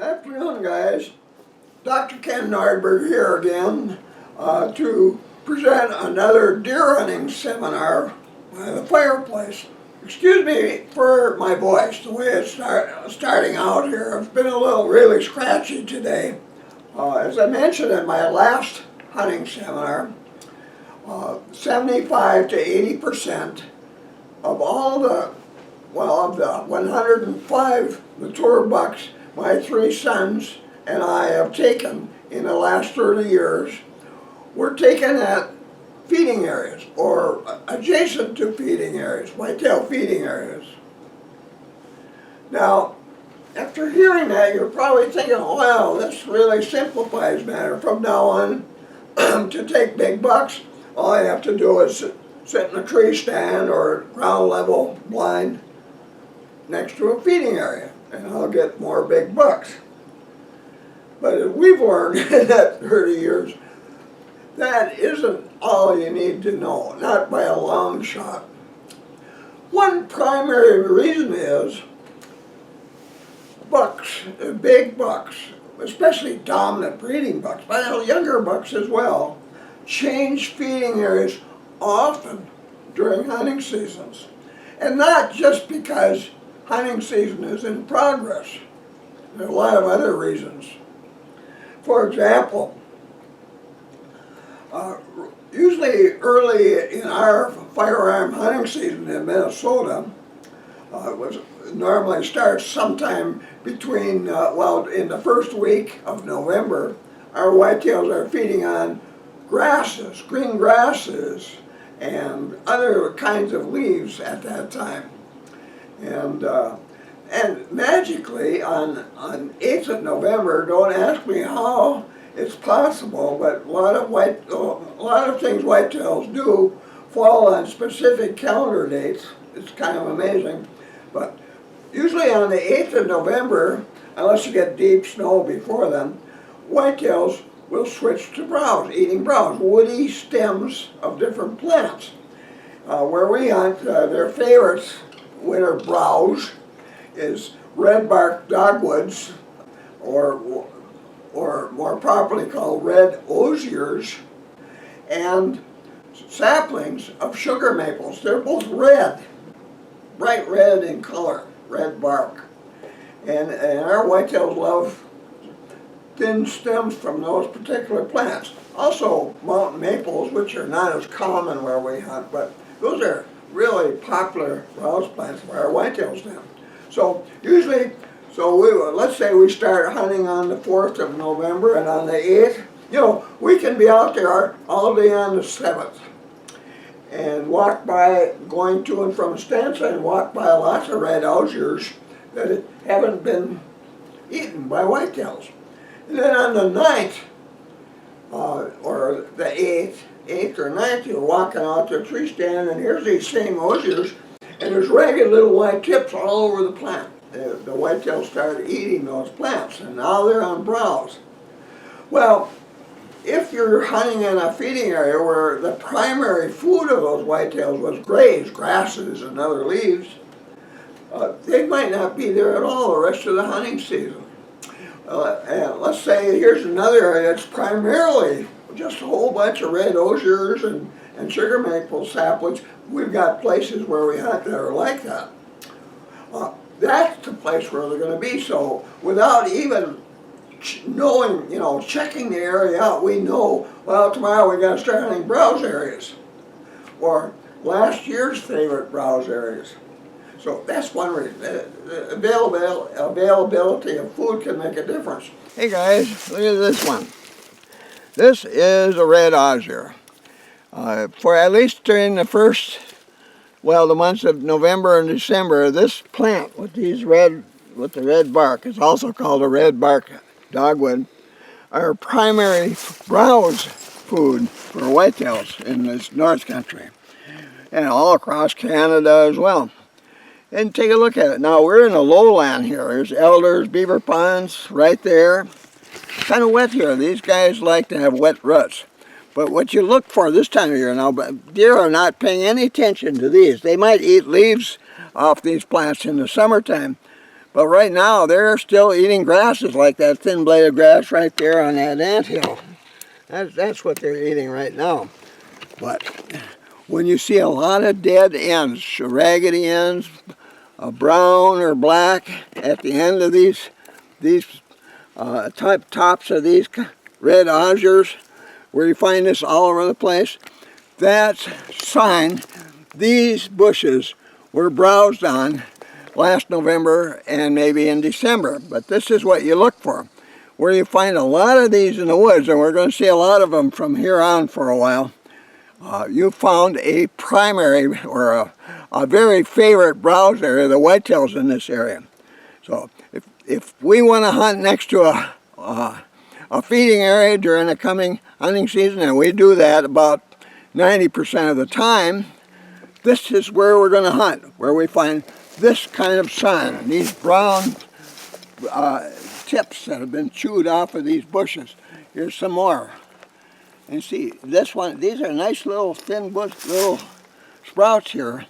Afternoon, guys. Dr. Ken Nordberg here again to present another deer hunting seminar by the fireplace. Excuse me for my voice, the way it's starting out here. It's been a little really scratchy today. As I mentioned in my last hunting seminar, 75 to 80% of all the, of the 105 mature bucks my three sons and I have taken in the last 30 years were taken at feeding areas or adjacent to feeding areas, whitetail feeding areas. Now, after hearing that, you're probably thinking, wow, this really simplifies matter. From now on, to take big bucks, all I have to do is sit in a tree stand or ground level blind next to a feeding area, and I'll get more big bucks. But as we've learned in that 30 years, that isn't all you need to know, not by a long shot. One primary reason is bucks, big bucks, especially dominant breeding bucks, but younger bucks as well, change feeding areas often during hunting seasons. And not just because hunting season is in progress. There are a lot of other reasons. For example, usually early in our firearm hunting season in Minnesota, normally starts sometime between, in the first week of November, our whitetails are feeding on grasses, green grasses, and other kinds of leaves at that time. And magically, on 8th of November, don't ask me how it's possible, but a lot of things whitetails do fall on specific calendar dates. It's kind of amazing. But usually on the 8th of November, unless you get deep snow before then, whitetails will switch to browse, eating browse, woody stems of different plants. Where we hunt, their favorites, winter browse, is red bark dogwoods, or more properly called red osiers, and saplings of sugar maples. They're both red, bright red in color, red bark. And our whitetails love thin stems from those particular plants. Also mountain maples, which are not as common where we hunt, but those are really popular browse plants for our whitetails now. So usually, let's say we start hunting on the 4th of November, and on the 8th, we can be out there all day on the 7th and walk by, going to and from stand and walk by lots of red osiers that haven't been eaten by whitetails. And then on the 9th, or the 8th or 9th, you're walking out to a tree stand, and here's these same osiers, and there's ragged little white tips all over the plant. The whitetails started eating those plants, and now they're on browse. Well, if you're hunting in a feeding area where the primary food of those whitetails was graze, grasses, and other leaves, they might not be there at all the rest of the hunting season. And let's say here's another area that's primarily just a whole bunch of red osiers and sugar maple saplings. We've got places where we hunt that are like that. That's the place where they're going to be. So without even knowing, checking the area out, we know, well, tomorrow we got to start hunting browse areas, or last year's favorite browse areas. So that's one reason. The availability of food can make a difference. Hey guys, look at this one. This is a red osier. For at least during the the months of November and December, this plant with the red bark, is also called a red bark dogwood, are primary browse food for whitetails in this North Country and all across Canada as well. And take a look at it. Now we're in a lowland here. There's elders, beaver ponds right there. Kind of wet here. These guys like to have wet ruts. But what you look for this time of year now, deer are not paying any attention to these. They might eat leaves off these plants in the summertime, But right now, they're still eating grasses like that thin blade of grass right there on that anthill. That's what they're eating right now. But when you see a lot of dead ends, raggedy ends, brown or black at the end of these tops of these red osiers, where you find this all over the place, that's a sign these bushes were browsed on last November and maybe in December. But this is what you look for. Where you find a lot of these in the woods, and we're going to see a lot of them from here on for a while, you found a primary or a very favorite browse area, the whitetails in this area. So if we want to hunt next to a feeding area during the coming hunting season, and we do that about 90% of the time, this is where we're going to hunt, where we find this kind of sign, these brown tips that have been chewed off of these bushes. Here's some more. And see, this one, these are nice little thin bush, little sprouts here.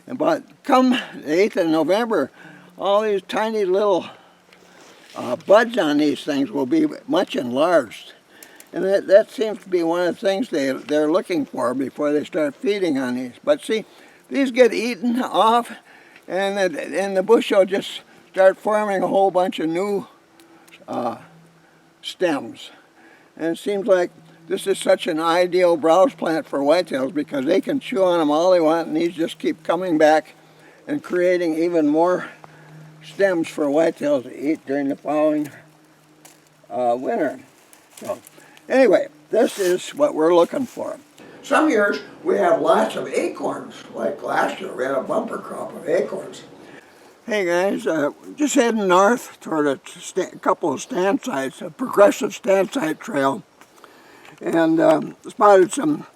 But come the 8th of November, all these tiny little buds on these things will be much enlarged. And that seems to be one of the things they're looking for before they start feeding on these. But see, these get eaten off, and the bush will just start forming a whole bunch of new stems. And it seems like this is such an ideal browse plant for whitetails because they can chew on them all they want, and these just keep coming back and creating even more stems for whitetails to eat during the following winter. So anyway, this is what we're looking for. Some years we have lots of acorns, like last year we had a bumper crop of acorns. Hey guys, just heading north toward a couple of stand sites, a progressive stand site trail, and spotted some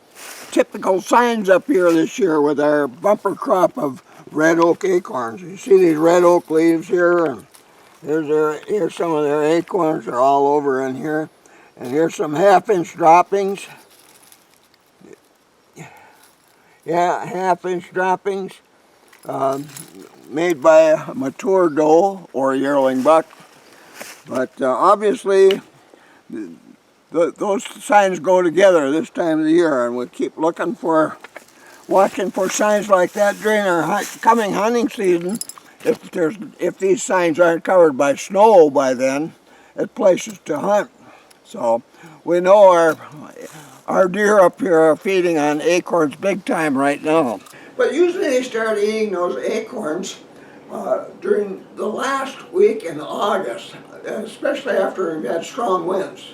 typical signs up here this year with our bumper crop of red oak acorns. You see these red oak leaves here, and here's some of their acorns. They're all over in here. And here's some half-inch droppings. Yeah, half-inch droppings made by a mature doe or a yearling buck. But obviously, those signs go together this time of the year, and we keep watching for signs like that during our coming hunting season. If these signs aren't covered by snow by then at places to hunt. So we know our deer up here are feeding on acorns big time right now. But usually they start eating those acorns during the last week in August, especially after we've had strong winds.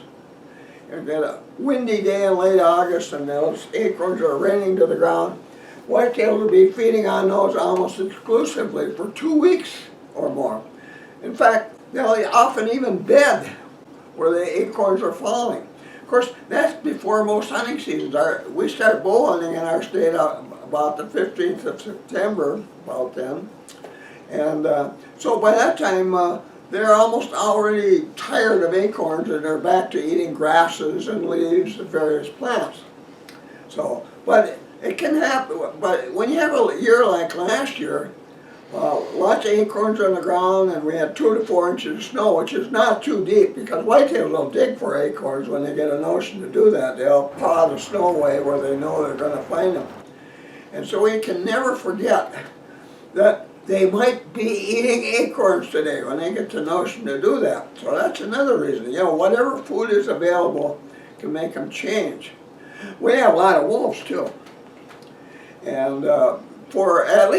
We've got a windy day in late August and those acorns are raining to the ground. Whitetails will be feeding on those almost exclusively for 2 weeks or more. In fact, they'll often even bed where the acorns are falling. Of course, that's before most hunting seasons. We start bow hunting in our state about the 15th of September, about then. And so by that time, they're almost already tired of acorns and they're back to eating grasses and leaves of various plants. So, but it can happen. But when you have a year like last year, lots of acorns on the ground, and we had 2 to 4 inches of snow, which is not too deep because whitetails will dig for acorns when they get a notion to do that. They'll paw the snow away where they know they're going to find them. And so we can never forget that they might be eating acorns today when they get the notion to do that. So that's another reason. You know, whatever food is available can make them change. We have a lot of wolves too. And during at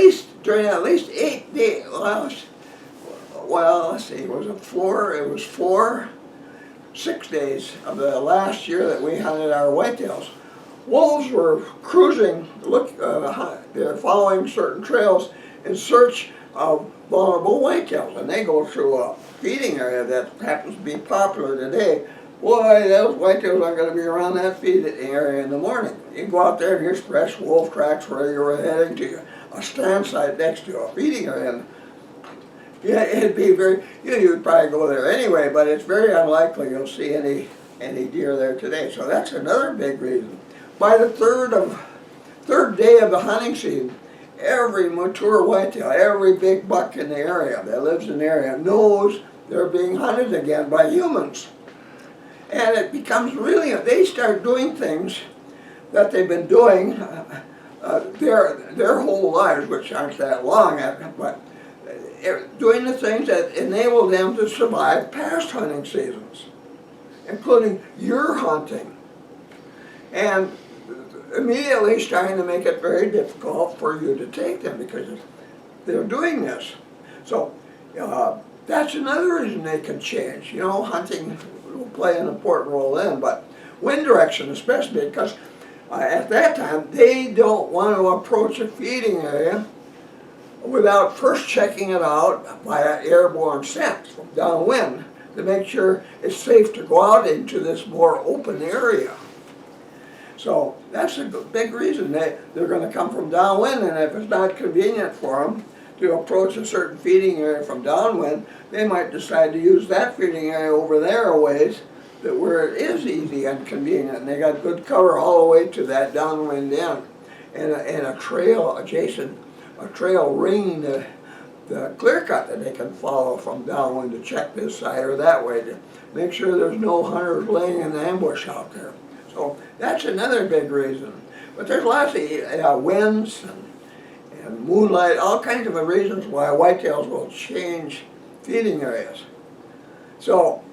least 8 days, well, let's see, it was 6 days of the last year that we hunted our whitetails. Wolves were cruising, they're following certain trails in search of vulnerable whitetails, and they go through a feeding area that happens to be popular today. Boy, those whitetails aren't going to be around that feeding area in the morning. You can go out there and here's fresh wolf tracks where you were heading to a stand site next to a feeding area. And yeah, it'd be you'd probably go there anyway, but it's very unlikely you'll see any deer there today. So that's another big reason. By the third day of the hunting season, every mature whitetail, every big buck in the area that lives in the area knows they're being hunted again by humans. And it becomes really, they start doing things that they've been doing their whole lives, which aren't that long, but doing the things that enable them to survive past hunting seasons, including your hunting. And immediately starting to make it very difficult for you to take them because they're doing this. So that's another reason they can change. You know, hunting will play an important role then, but wind direction especially, because at that time they don't want to approach a feeding area without first checking it out by an airborne scent from downwind to make sure it's safe to go out into this more open area. So that's a big reason they're going to come from downwind, and if it's not convenient for them to approach a certain feeding area from downwind, they might decide to use that feeding area over there a ways where it is easy and convenient, and they got good cover all the way to that downwind end, and a trail adjacent, a trail ringing the clear cut that they can follow from downwind to check this side or that way to make sure there's no hunters laying in ambush out there. So that's another big reason. But there's lots of winds and moonlight, all kinds of reasons why whitetails will change feeding areas. So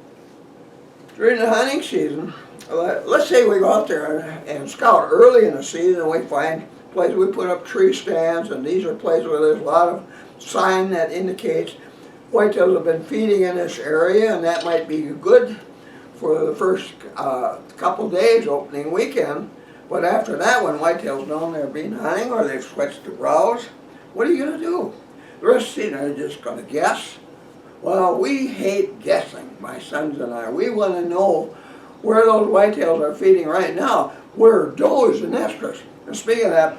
during the hunting season, let's say we go out there and scout early in the season, and we find places, we put up tree stands, and these are places where there's a lot of sign that indicates whitetails have been feeding in this area, and that might be good for the first couple days opening weekend. But after that, when whitetails know they're being hunting or they've switched to browse, what are you going to do? The rest of the season, are you just going to guess? Well, we hate guessing, my sons and I. We want to know where those whitetails are feeding right now, where does and estrus. And speaking of that,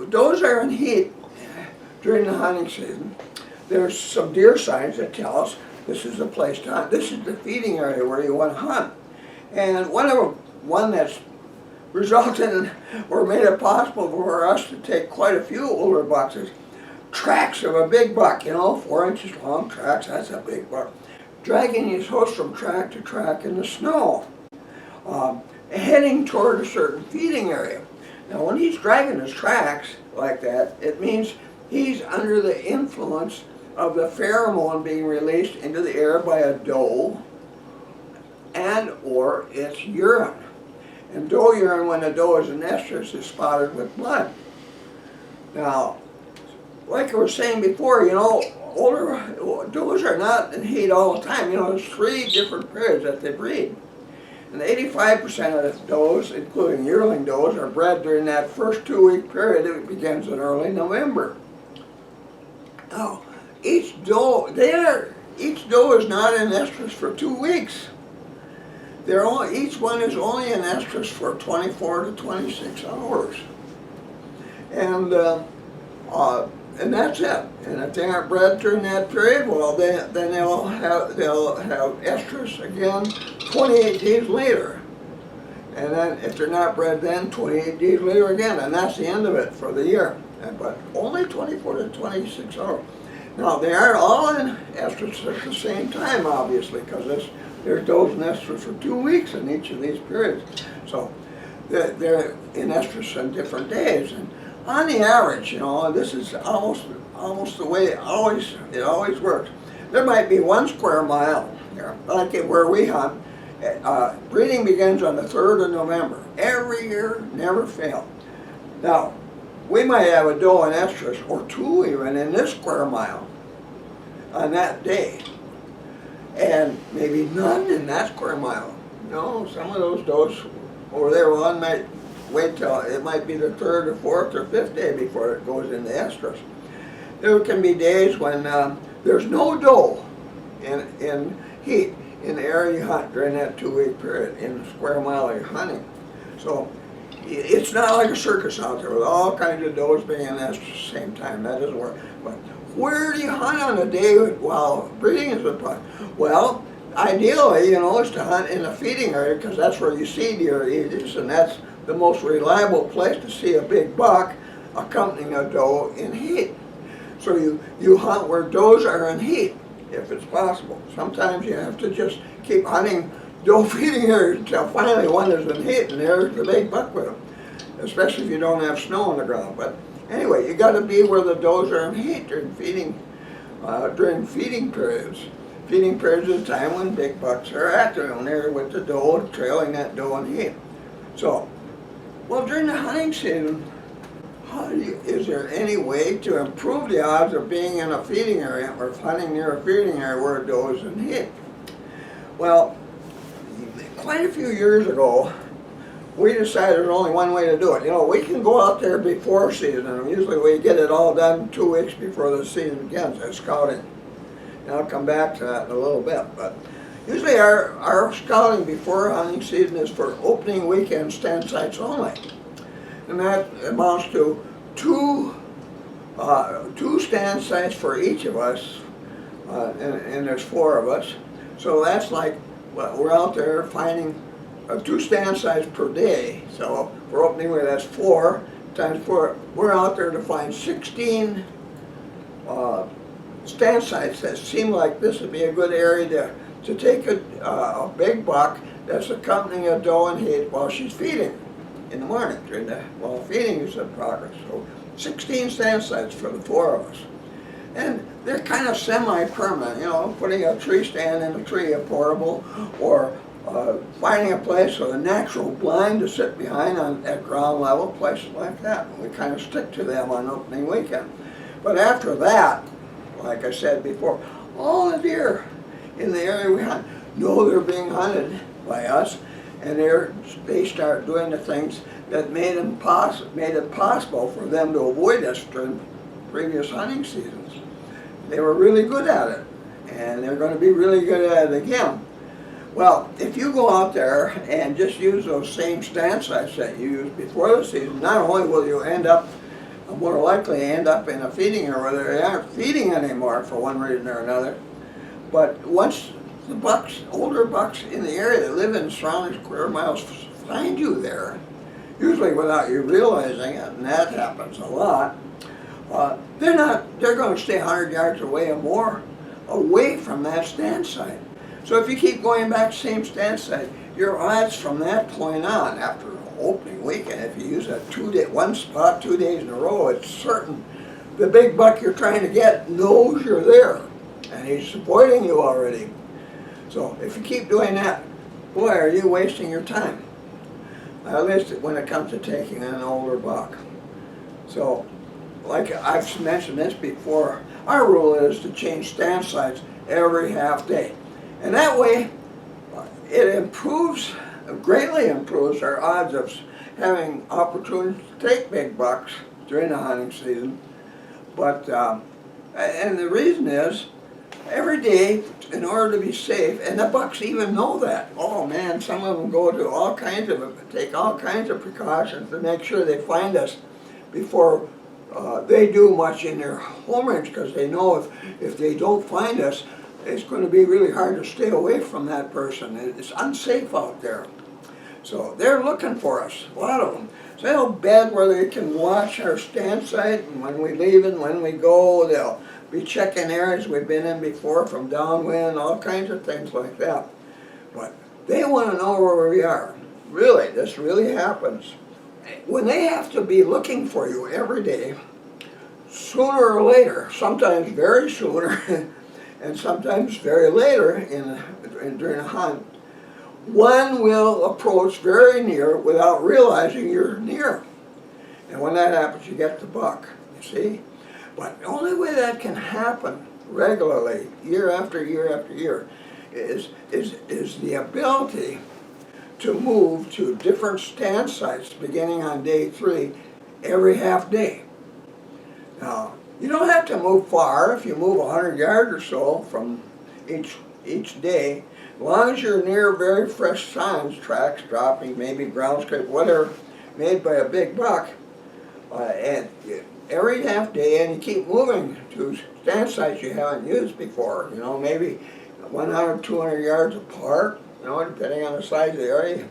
does are in heat during the hunting season. There's some deer signs that tell us this is the place to hunt. This is the feeding area where you want to hunt. And one that's resulted in, or made it possible for us to take quite a few older bucks, is tracks of a big buck, 4 inches long tracks, that's a big buck, dragging his host from track to track in the snow, heading toward a certain feeding area. Now when he's dragging his tracks like that, it means he's under the influence of the pheromone being released into the air by a doe and or its urine. And doe urine, when a doe is in estrus, is spotted with blood. Now, like I was saying before, older does are not in heat all the time. There's 3 different periods that they breed. And 85% of the does, including yearling does, are bred during that first 2-week period that begins in early November. Now, each doe is not in estrus for 2 weeks. Each one is only in estrus for 24 to 26 hours. And that's it. And if they aren't bred during that period, well, then they'll have estrus again 28 days later. And then if they're not bred then, 28 days later again. And that's the end of it for the year. But only 24 to 26 hours. Now, they aren't all in estrus at the same time, obviously, because there's does in estrus for 2 weeks in each of these periods. So they're in estrus on different days. And on the average, this is almost the way it always works. There might be 1 square mile here, like where we hunt. Breeding begins on the 3rd of November. Every year, never fail. Now, we might have a doe in estrus, or 2 even, in this square mile on that day. And maybe none in that square mile. Some of those does over there, one might wait till it might be the 3rd or 4th or 5th day before it goes into estrus. There can be days when there's no doe in heat in the area you hunt during that 2-week period in the square mile you're hunting. So it's not like a circus out there with all kinds of does being in estrus at the same time. That doesn't work. But where do you hunt on a day while breeding is in place? Well, ideally, is to hunt in a feeding area because that's where you see deer eaters, and that's the most reliable place to see a big buck accompanying a doe in heat. So you hunt where does are in heat, if it's possible. Sometimes you have to just keep hunting doe feeding areas until finally one is in heat, and there's the big buck with them, especially if you don't have snow on the ground. But anyway, you got to be where the does are in heat during feeding periods. Feeding periods is the time when big bucks are active, when they're with the doe, trailing that doe in heat. So, well, during the hunting season, is there any way to improve the odds of being in a feeding area or hunting near a feeding area where a doe is in heat? Well, quite a few years ago, we decided there's only one way to do it. You know, we can go out there before season, and usually we get it all done 2 weeks before the season begins as scouting. And I'll come back to that in a little bit. But usually our scouting before hunting season is for opening weekend stand sites only. And that amounts to two stand sites for each of us, and there's 4 of us. So that's like, well, we're out there finding 2 stand sites per day. So for opening week, that's 4 times 4. We're out there to find 16 stand sites that seem like this would be a good area to take a big buck that's accompanying a doe in heat while she's feeding in the morning, while feeding is in progress. So 16 stand sites for the 4 of us. And they're kind of semi-permanent, you know, putting a tree stand in a tree, a portable, or finding a place with a natural blind to sit behind at ground level, places like that. And we kind of stick to them on opening weekend. But after that, like I said before, all the deer in the area we hunt know they're being hunted by us, and they start doing the things that made it possible for them to avoid us during previous hunting seasons. They were really good at it, and they're going to be really good at it again. Well, if you go out there and just use those same stand sites that you used before the season, not only will you more likely end up in a feeding area where they aren't feeding anymore for one reason or another, but once the older bucks in the area that live in surrounding square miles find you there, usually without you realizing it, and that happens a lot, they're going to stay 100 yards away or more away from that stand site. So if you keep going back to the same stand site, your odds from that point on, after opening weekend, if you use one spot 2 days in a row, it's certain the big buck you're trying to get knows you're there, and he's supporting you already. So if you keep doing that, boy, are you wasting your time, at least when it comes to taking an older buck. So, like I've mentioned this before, our rule is to change stand sites every half day. And that way, it greatly improves our odds of having opportunities to take big bucks during the hunting season. But, and the reason is, every day, in order to be safe, and the bucks even know that. Oh man, some of them take all kinds of precautions to make sure they find us before they do much in their home range, because they know if they don't find us, it's going to be really hard to stay away from that person. It's unsafe out there. So they're looking for us, a lot of them. So they'll bed where they can watch our stand site, and when we leave and when we go, they'll be checking areas we've been in before from downwind, all kinds of things like that. But they want to know where we are. Really, this really happens. When they have to be looking for you every day, sooner or later, sometimes very sooner, and sometimes very later during a hunt, one will approach very near without realizing you're near. And when that happens, you get the buck, you see? But the only way that can happen regularly, year after year after year, is the ability to move to different stand sites beginning on day 3 every half day. Now, you don't have to move far. If you move 100 yards or so from each day, as long as you're near very fresh signs, tracks dropping, maybe ground scrape, whatever, made by a big buck, and every half day, and you keep moving to stand sites you haven't used before, you know, maybe 100, 200 yards apart, you know, depending on the size of the area.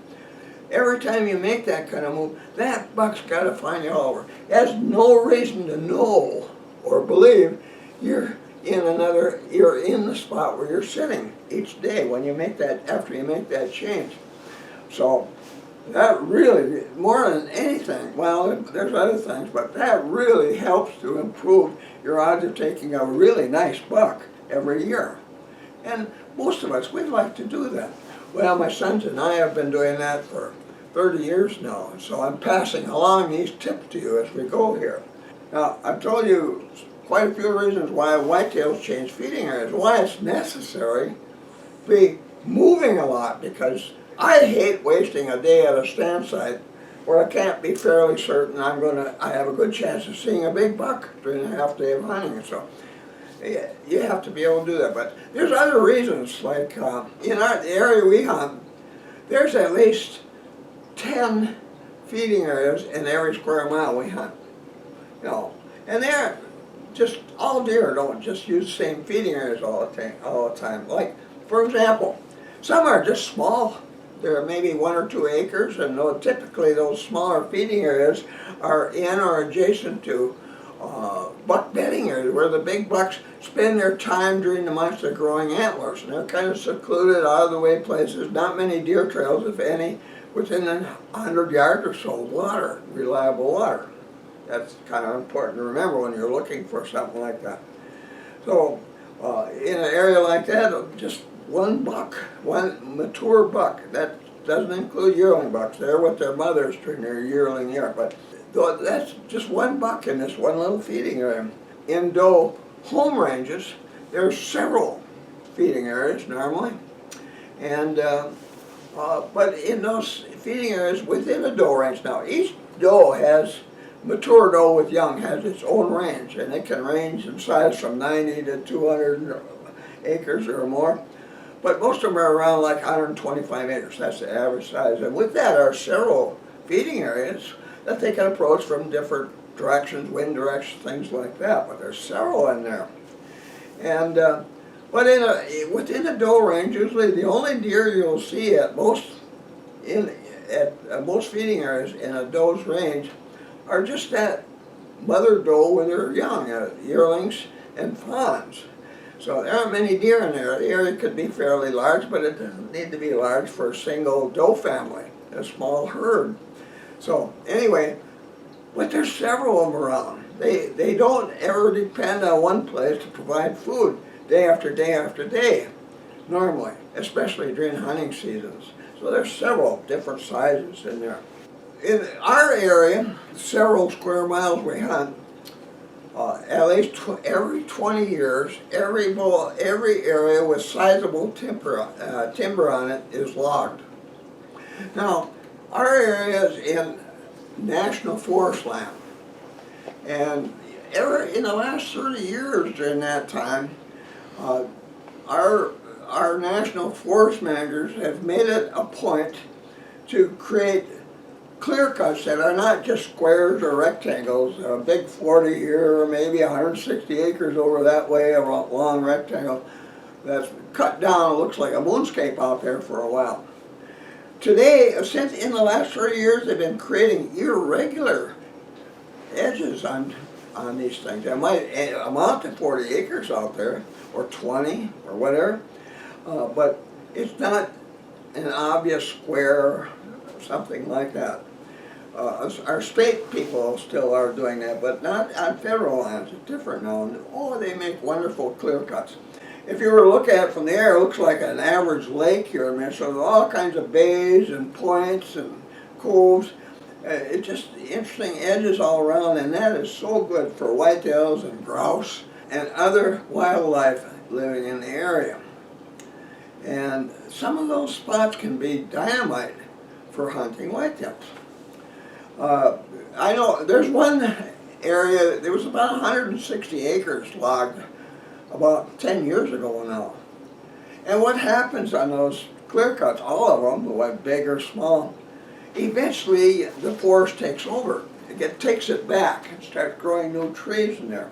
every time you make that kind of move, that buck's got to find you all over. It has no reason to know or believe you're in the spot where you're sitting each day when you make that, after you make that change. So that really, more than anything, well, there's other things, but that really helps to improve your odds of taking a really nice buck every year. And most of us, we'd like to do that. Well, my sons and I have been doing that for 30 years now, so I'm passing along these tips to you as we go here. Now, I've told you quite a few reasons why whitetails change feeding areas, why it's necessary to be moving a lot, because I hate wasting a day at a stand site where I can't be fairly certain I have a good chance of seeing a big buck during a half day of hunting. So you have to be able to do that. But there's other reasons, like in the area we hunt, there's at least 10 feeding areas in every square mile we hunt. You know, and they're just, all deer don't just use the same feeding areas all the time. Like, for example, some are just small. They're maybe 1 or 2 acres, and typically those smaller feeding areas are in or adjacent to buck bedding areas where the big bucks spend their time during the months of growing antlers. And they're kind of secluded, out of the way places, not many deer trails, if any, within 100 yards or so of water, reliable water. That's kind of important to remember when you're looking for something like that. So in an area like that, just one buck, one mature buck, that doesn't include yearling bucks. They're with their mothers during their yearling year, but that's just one buck in this one little feeding area. In doe home ranges, there's several feeding areas normally, and but in those feeding areas within a doe range, now each doe has, mature doe with young has its own range, and it can range in size from 90 to 200 acres or more. But most of them are around like 125 acres. That's the average size. And with that are several feeding areas that they can approach from different directions, wind directions, things like that. But there's several in there. And but within the doe range, usually the only deer you'll see at most feeding areas in a doe's range are just that mother doe with her young, yearlings and fawns. So there aren't many deer in there. The area could be fairly large, but it doesn't need to be large for a single doe family, a small herd. So anyway, but there's several of them around. They don't ever depend on one place to provide food day after day after day, normally, especially during hunting seasons. So there's several different sizes in there. In our area, several square miles we hunt, at least every 20 years, every area with sizable timber on it is logged. Now, our area is in national forest land, and in the last 30 years during that time, our national forest managers have made it a point to create clear cuts that are not just squares or rectangles, a big 40 here or maybe 160 acres over that way, a long rectangle that's cut down. It looks like a moonscape out there for a while. Today, since in the last 30 years, they've been creating irregular edges on these things. They might amount to 40 acres out there, or 20, or whatever, but it's not an obvious square, something like that. Our state people still are doing that, but not on federal lands. It's different now. Oh, they make wonderful clear cuts. If you were to look at it from the air, it looks like an average lake here in Minnesota, with all kinds of bays and points and coves. It's just interesting edges all around, and that is so good for whitetails and grouse and other wildlife living in the area. And some of those spots can be dynamite for hunting whitetails. I know there's one area, there was about 160 acres logged about 10 years ago now. And what happens on those clear cuts, all of them, whether big or small, eventually the forest takes over. It takes it back and starts growing new trees in there.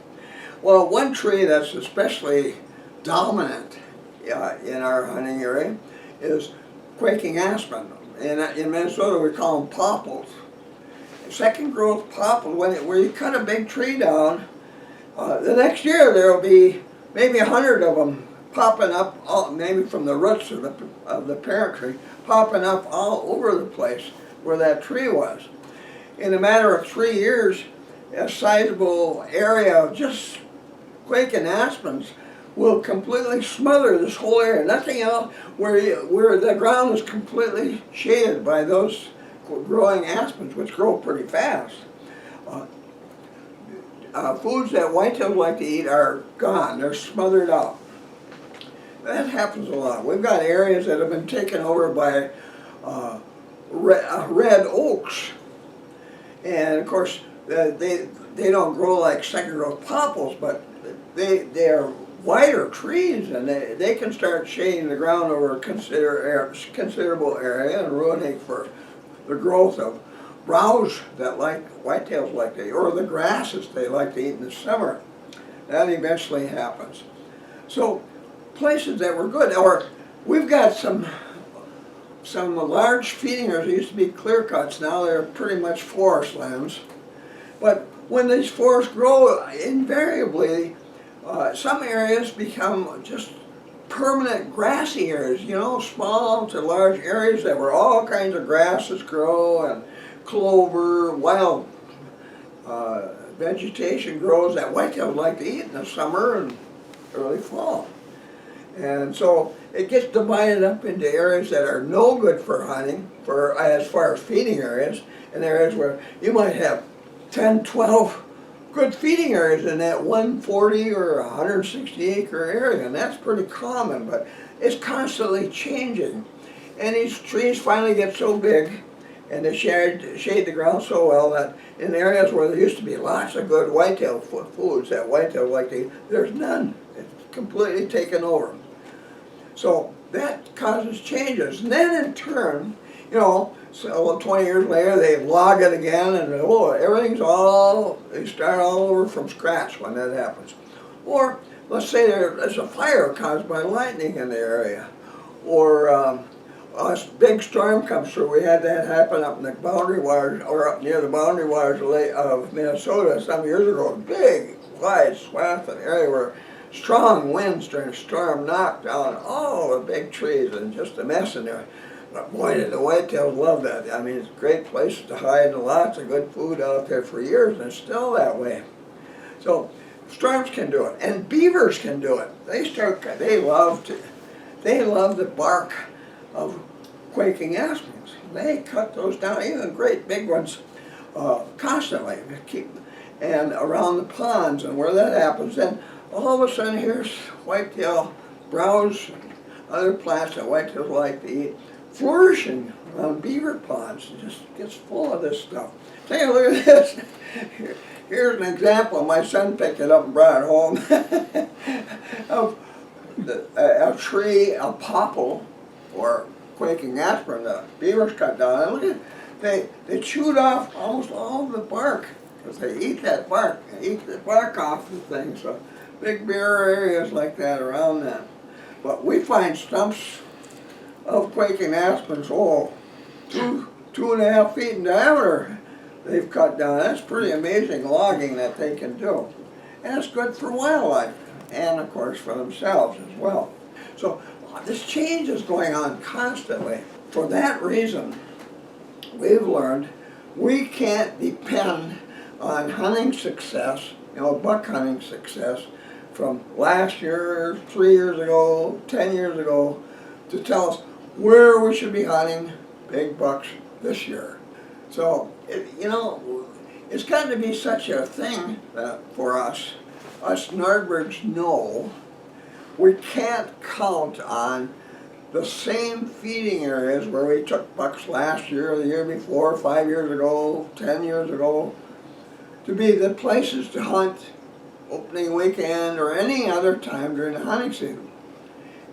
Well, one tree that's especially dominant in our hunting area is quaking aspen. in Minnesota we call them popples. Second growth popples, where you cut a big tree down, the next year there will be maybe 100 of them popping up, maybe from the roots of the parent tree, popping up all over the place where that tree was. In a matter of 3 years, a sizable area of just quake and aspens will completely smother this whole area. Nothing else, where the ground is completely shaded by those growing aspens, which grow pretty fast. Foods that whitetails like to eat are gone. They're smothered out. That happens a lot. We've got areas that have been taken over by red oaks, and of course they don't grow like second growth popples, but they're wider trees, and they can start shading the ground over a considerable area and ruining for the growth of browse that whitetails like to eat, or the grasses they like to eat in the summer. That eventually happens. So places that were good, or we've got some large feeding areas that used to be clear cuts. Now they're pretty much forest lands. But when these forests grow, invariably some areas become just permanent grassy areas, you know, small to large areas that where all kinds of grasses grow, and clover, wild vegetation grows that whitetails like to eat in the summer and early fall. And so it gets divided up into areas that are no good for hunting, as far as feeding areas, and areas where you might have 10, 12 good feeding areas in that 140 or 160 acre area, and that's pretty common, but it's constantly changing. And these trees finally get so big and they shade the ground so well that in areas where there used to be lots of good whitetail foods that whitetail like to eat, there's none. It's completely taken over. So that causes changes. And then in turn, you know, so 20 years later they log it again, and they start all over from scratch when that happens. Or let's say there's a fire caused by lightning in the area, or a big storm comes through. We had that happen up in the boundary wires, or up near the boundary wires of Minnesota some years ago. A big, wide swath of area where strong winds during a storm knocked down all the big trees, and just a mess in there. But boy, did the whitetails love that. I mean, it's a great place to hide, and lots of good food out there for years, and it's still that way. So storms can do it, and beavers can do it. They love the bark of quaking aspens. They cut those down, even great big ones, constantly. And around the ponds, and where that happens, then all of a sudden here's whitetail browse and other plants that whitetails like to eat, flourishing around beaver ponds. It just gets full of this stuff. Take a look at this. Here's an example. My son picked it up and brought it home of a tree, a popple, or quaking aspen the beavers cut down. And look at, they chewed off almost all the bark, because they eat that bark, eat the bark off the thing. So big bare areas like that around that. But we find stumps of quaking aspens, 2.5 feet in diameter they've cut down. That's pretty amazing logging that they can do. And it's good for wildlife, and of course for themselves as well. So this change is going on constantly. For that reason, we've learned we can't depend on hunting success, buck hunting success from last year, 3 years ago, 10 years ago, to tell us where we should be hunting big bucks this year. So, it's got to be such a thing for us Nordbergs know we can't count on the same feeding areas where we took bucks last year, the year before, 5 years ago, 10 years ago, to be the places to hunt opening weekend or any other time during the hunting season.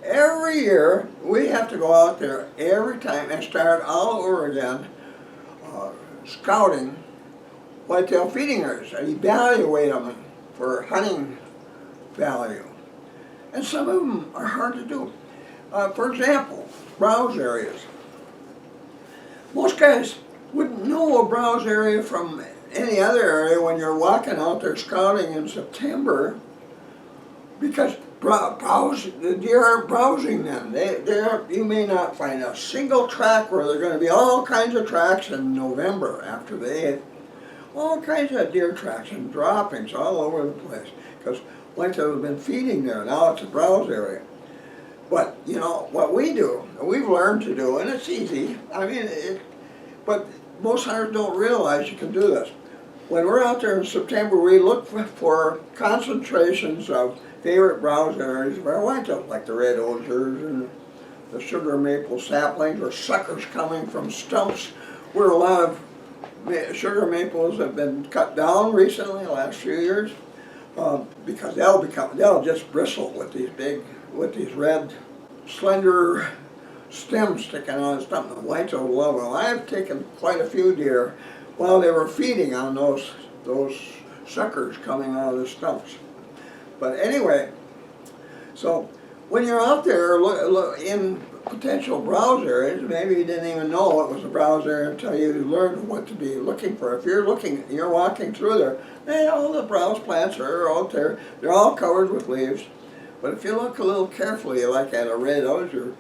Every year, we have to go out there every time and start all over again scouting whitetail feeding areas and evaluate them for hunting value. And some of them are hard to do. For example, browse areas. Most guys wouldn't know a browse area from any other area when you're walking out there scouting in September, because the deer aren't browsing then. You may not find a single track where there are going to be all kinds of tracks in November after the 8th. All kinds of deer tracks and droppings all over the place, because whitetails have been feeding there. Now it's a browse area. But, you know, what we do, we've learned to do, and it's easy. I mean, but most hunters don't realize you can do this. When we're out there in September, we look for concentrations of favorite browse areas of our whitetails, like the red osiers and the sugar maple saplings, or suckers coming from stumps, where a lot of sugar maples have been cut down recently, the last few years, because they'll just bristle with these red, slender stems sticking on the stump. The whitetails love them. I've taken quite a few deer while they were feeding on those suckers coming out of the stumps. But anyway, so when you're out there in potential browse areas, maybe you didn't even know it was a browse area until you learned what to be looking for. If you're walking through there, all the browse plants are out there. They're all covered with leaves. But if you look a little carefully, like at a red osier,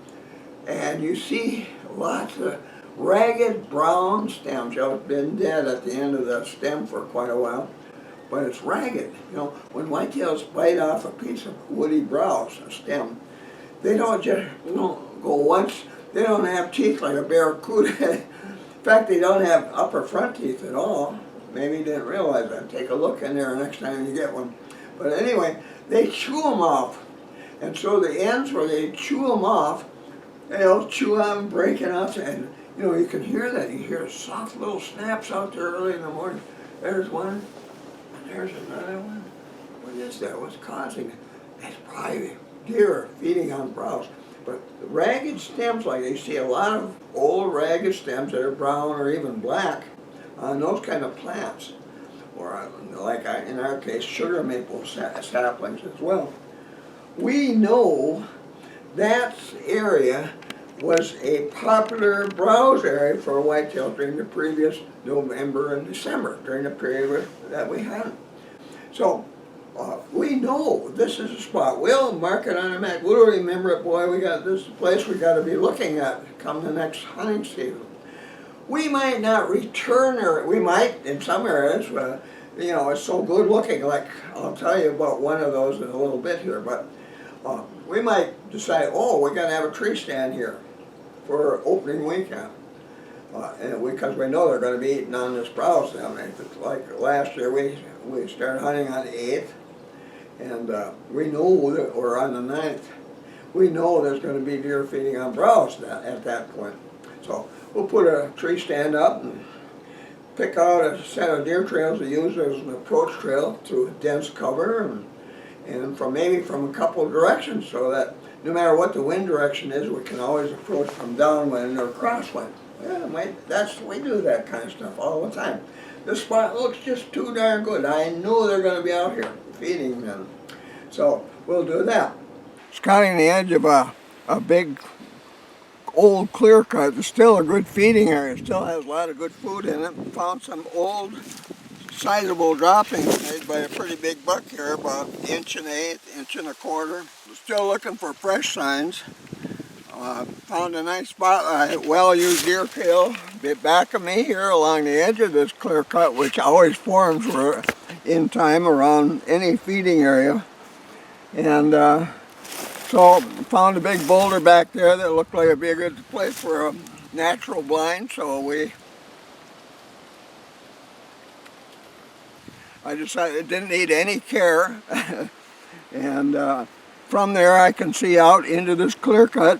and you see lots of ragged brown stems. It's been dead at the end of the stem for quite a while, but it's ragged. You know, when whitetails bite off a piece of woody browse, a stem, they don't just go once. They don't have teeth like a barracuda. In fact, they don't have upper front teeth at all. Maybe you didn't realize that. Take a look in there next time you get one. But anyway, they chew them off. And so the ends where they chew them off, they'll chew on them, breaking off, and you know, you can hear that. You hear soft little snaps out there early in the morning. There's one, and there's another one. What is that? What's causing it? It's probably deer feeding on browse. But the ragged stems, like you see a lot of old ragged stems that are brown or even black on those kind of plants, or like in our case, sugar maple saplings as well. We know that area was a popular browse area for whitetail during the previous November and December, during the period that we had. So we know this is a spot. We'll mark it on a map. We'll remember it, boy, this is a place we got to be looking at come the next hunting season. We might not return, or we might in some areas, you know, it's so good looking, like I'll tell you about one of those in a little bit here, but we might decide, oh, we're going to have a tree stand here for opening weekend. And because we know they're going to be eating on this browse. I mean, like last year, we started hunting on the 8th, and we know that, or on the 9th, we know there's going to be deer feeding on browse at that point. So we'll put a tree stand up and pick out a set of deer trails to use as an approach trail through dense cover, and maybe from a couple of directions, so that no matter what the wind direction is, we can always approach from downwind or crosswind. Yeah, we do that kind of stuff all the time. This spot looks just too darn good. I know they're going to be out here feeding them. So we'll do that. Scouting the edge of a big old clear cut is still a good feeding area. It still has a lot of good food in it. Found some old sizable droppings made by a pretty big buck here, about 1.1 1.25 inches. Still looking for fresh signs. Found a nice spot, a well-used deer kill back of me here along the edge of this clear cut, which always forms in time around any feeding area. And so found a big boulder back there that looked like it'd be a good place for a natural blind, so I decided it didn't need any care. And from there I can see out into this clear cut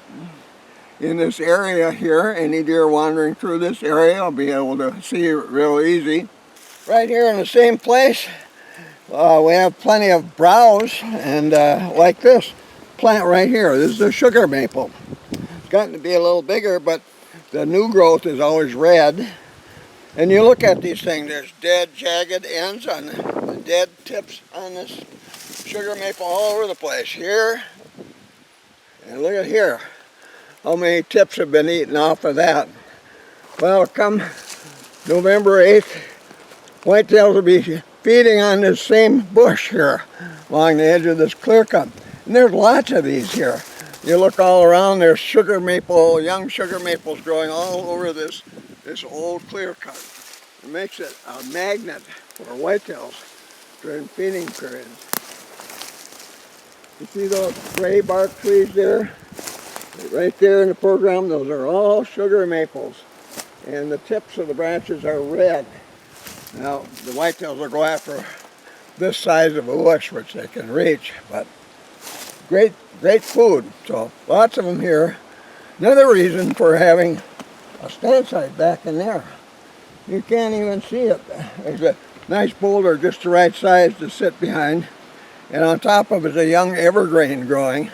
in this area here. Any deer wandering through this area, I'll be able to see it real easy. Right here in the same place, we have plenty of browse, and like this plant right here, this is a sugar maple. It's gotten to be a little bigger, but the new growth is always red. And you look at these things, there's dead, jagged ends on the dead tips on this sugar maple all over the place. Here, and look at here, how many tips have been eaten off of that. Well, come November 8th, whitetails will be feeding on this same bush here along the edge of this clear cut. And there's lots of these here. You look all around, there's sugar maple, young sugar maples growing all over this old clear cut. It makes it a magnet for whitetails during feeding periods. You see those gray bark trees there? Right there in the program, those are all sugar maples. And the tips of the branches are red. Now, the whitetails will go after this size of a bush, which they can reach, but great food. So, lots of them here. Another reason for having a stand site back in there. You can't even see it. There's a nice boulder just the right size to sit behind. And on top of it is a young evergreen growing.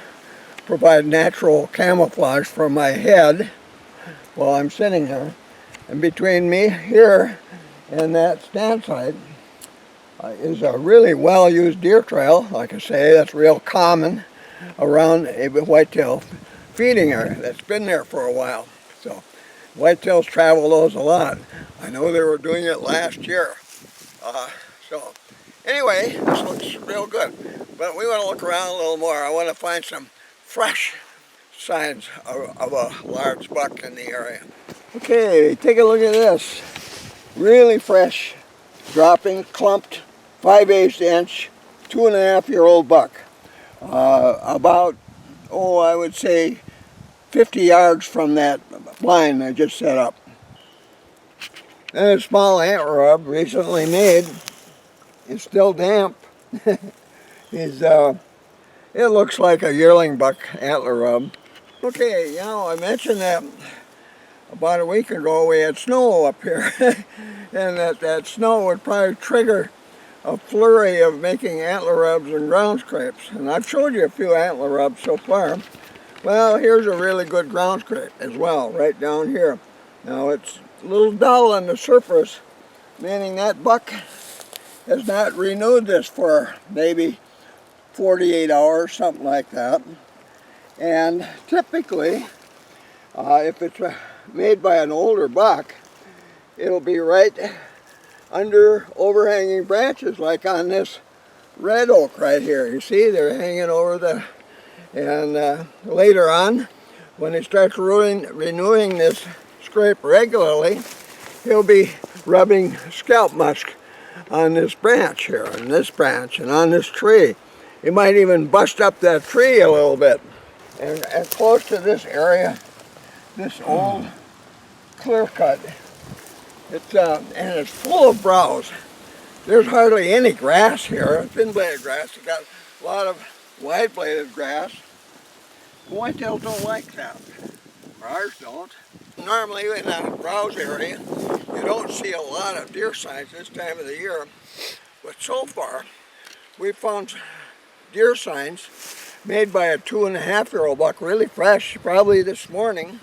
Provide natural camouflage for my head while I'm sitting here. And between me here and that stand site is a really well-used deer trail. Like I say, that's real common around a whitetail feeding area. That's been there for a while. So whitetails travel those a lot. I know they were doing it last year. So anyway, this looks real good. But we want to look around a little more. I want to find some fresh signs of a large buck in the area. Okay, take a look at this. Really fresh, dropping, clumped, 5/8 inch, 2.5-year-old buck. About, I would say 50 yards from that blind I just set up. And a small antler rub recently made. It's still damp. It looks like a yearling buck antler rub. Okay, I mentioned that about a week ago we had snow up here. And that snow would probably trigger a flurry of making antler rubs and ground scrapes. And I've showed you a few antler rubs so far. Well, here's a really good ground scrape as well, right down here. Now it's a little dull on the surface, meaning that buck has not renewed this for maybe 48 hours, something like that. And typically, if it's made by an older buck, it'll be right under overhanging branches, like on this red oak right here. You see, they're hanging over the, and later on, when he starts renewing this scrape regularly, he'll be rubbing scalp musk on this branch here, and this branch, and on this tree. He might even bust up that tree a little bit. And close to this area, this old clear cut, and it's full of browse. There's hardly any grass here, thin-bladed grass. It's got a lot of wide-bladed grass. Whitetails don't like that. Ours don't. Normally in that browse area, you don't see a lot of deer signs this time of the year, but so far we've found deer signs made by a 2.5-year-old buck, really fresh, probably this morning.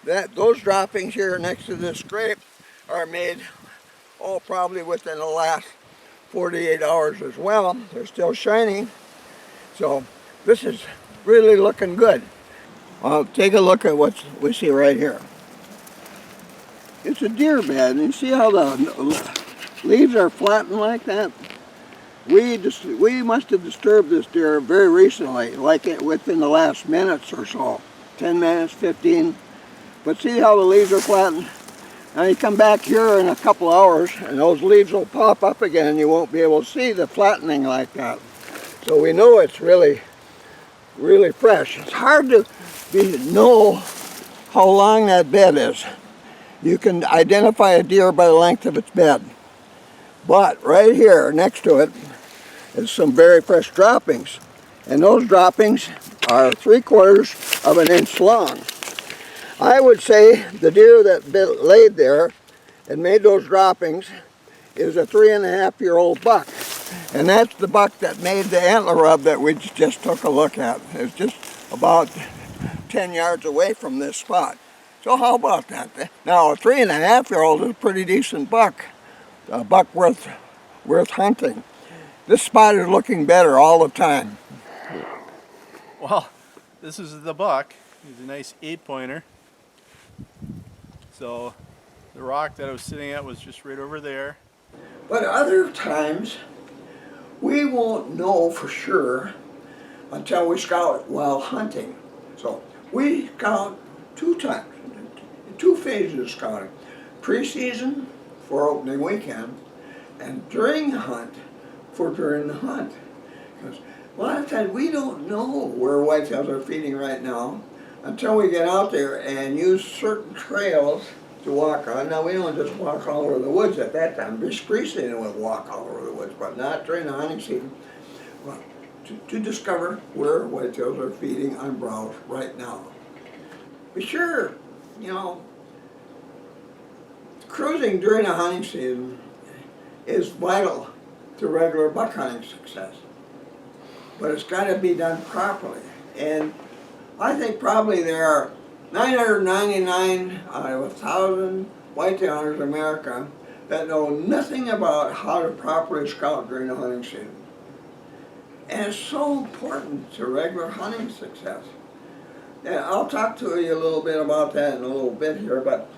Those droppings here next to this scrape are made, probably within the last 48 hours as well. They're still shiny, so this is really looking good. Well, take a look at what we see right here. It's a deer bed, and you see how the leaves are flattened like that? We must have disturbed this deer very recently, like within the last minutes or so, 10 minutes, 15. But see how the leaves are flattened? Now you come back here in a couple hours, and those leaves will pop up again, and you won't be able to see the flattening like that. So we know it's really, really fresh. It's hard to know how long that bed is. You can identify a deer by the length of its bed. But right here next to it is some very fresh droppings. And those droppings are 3/4 of an inch long. I would say the deer that laid there and made those droppings is a 3.5-year-old buck. And that's the buck that made the antler rub that we just took a look at. It's just about 10 yards away from this spot. So how about that? Now a 3.5-year-old is a pretty decent buck. A buck worth hunting. This spot is looking better all the time. Well, this is the buck. He's a nice 8-pointer. So The rock that I was sitting at was just right over there. But other times, we won't know for sure until we scout while hunting. So we scout 2 times, 2 phases of scouting. Pre-season for opening weekend, and during the hunt for during the hunt. Because a lot of times we don't know where whitetails are feeding right now until we get out there and use certain trails to walk on. Now we don't just walk all over the woods at that time. Pre-season we'll walk all over the woods, but not during the hunting season. Well, to discover where whitetails are feeding on browse right now. Be sure, cruising during the hunting season is vital to regular buck hunting success. But it's got to be done properly. And I think probably there are 999 out of 1,000 whitetail hunters in America that know nothing about how to properly scout during the hunting season. And it's so important to regular hunting success. And I'll talk to you a little bit about that in a little bit here, but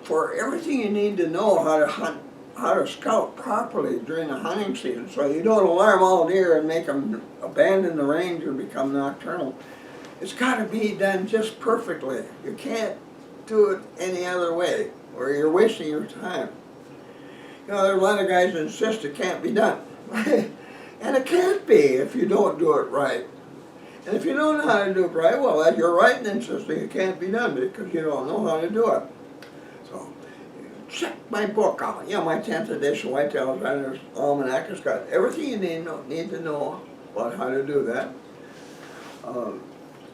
for everything you need to know how to hunt, how to scout properly during the hunting season, so you don't alarm all deer and make them abandon the range or become nocturnal, it's got to be done just perfectly. You can't do it any other way, or you're wasting your time. There are a lot of guys that insist it can't be done. And it can't be if you don't do it right. And if you don't know how to do it right, well, you're right in insisting it can't be done because you don't know how to do it. So, check my book out. My 10th edition Whitetails Hunter's Almanac has got everything you need to know about how to do that.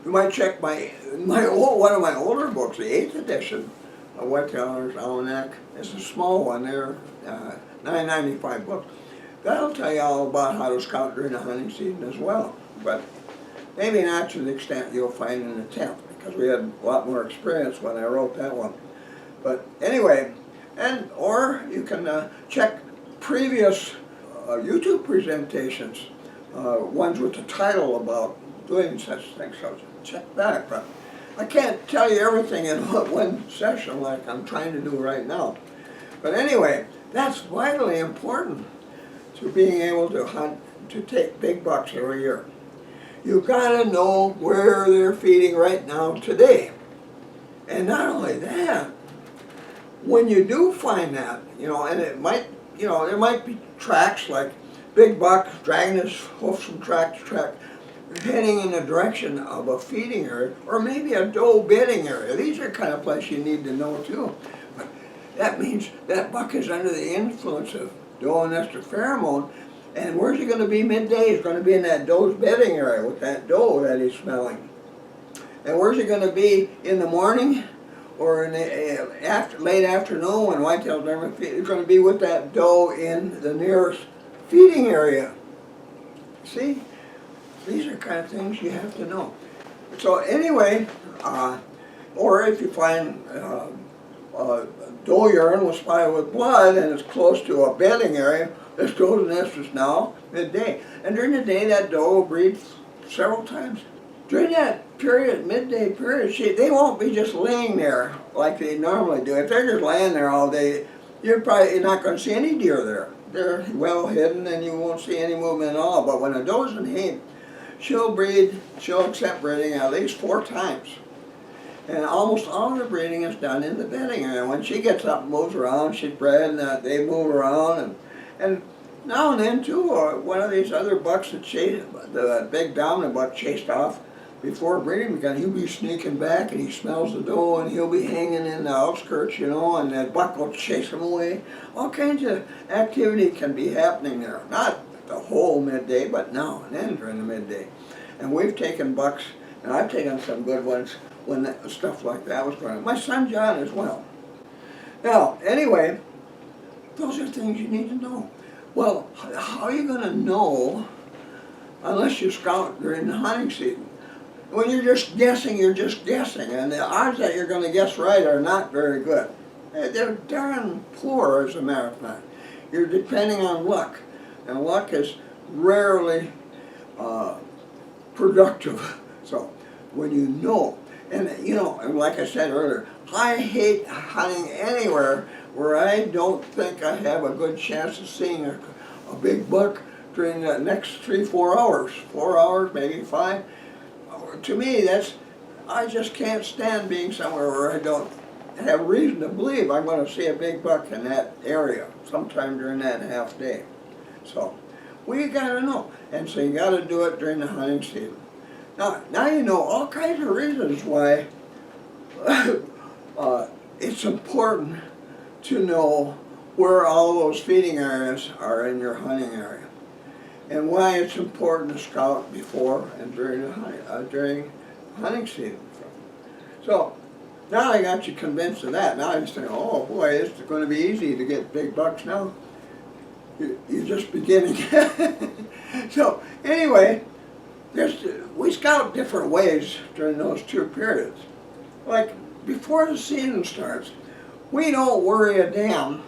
You might check one of my older books, the 8th edition of Whitetail Hunter's Almanac. It's a small one there, 995 books. That'll tell you all about how to scout during the hunting season as well, but maybe not to the extent you'll find in the 10th, because we had a lot more experience when I wrote that one. But anyway, or you can check previous YouTube presentations, ones with the title about doing such things, so check back. But I can't tell you everything in one session like I'm trying to do right now. But anyway, that's vitally important to being able to hunt, to take big bucks every year. You've got to know where they're feeding right now today. And not only that, when you do find that, and it might, there might be tracks like big buck dragging his hoofs from track to track, heading in the direction of a feeding area, or maybe a doe bedding area. These are kind of places you need to know too. But that means that buck is under the influence of doe and estrus pheromone, and where's he going to be midday? He's going to be in that doe's bedding area with that doe that he's smelling. And where's he going to be in the morning or in the late afternoon when whitetails are feeding? He's going to be with that doe in the nearest feeding area. See? These are kind of things you have to know. So anyway, or if you find doe urine was spotted with blood and it's close to a bedding area, this goes in estrus now, midday. And during the day, that doe will breed several times. During that period, midday period, they won't be just laying there like they normally do. If they're just laying there all day, you're not going to see any deer there. They're well hidden and you won't see any movement at all. But when a doe's in heat, she'll accept breeding at least 4 times. And almost all her breeding is done in the bedding area. When she gets up and moves around, she's bred, and they move around. And now and then, too, one of these other bucks that the big dominant buck chased off before breeding began, he'll be sneaking back, and he smells the doe, and he'll be hanging in the outskirts, and that buck will chase him away. All kinds of activity can be happening there. Not the whole midday, but now and then during the midday. And we've taken bucks, and I've taken some good ones when stuff like that was going on. My son John as well. Now, anyway, those are things you need to know. Well, how are you going to know unless you scout during the hunting season? When you're just guessing, and the odds that you're going to guess right are not very good. They're darn poor, as a matter of fact. You're depending on luck, and luck is rarely productive. So, when you know, And you know, and like I said earlier, I hate hunting anywhere where I don't think I have a good chance of seeing a big buck during the next 3-4 hours. 4 hours, maybe 5. To me, I just can't stand being somewhere where I don't have reason to believe I'm going to see a big buck in that area sometime during that half day. So we got to know, and so you got to do it during the hunting season. Now you know all kinds of reasons why it's important to know where all those feeding areas are in your hunting area, and why it's important to scout before and during the during hunting season. So now I got you convinced of that. Now you're saying, oh boy, it's going to be easy to get big bucks now. You're just beginning. So anyway, we scout different ways during those 2 periods. Like before the season starts, we don't worry a damn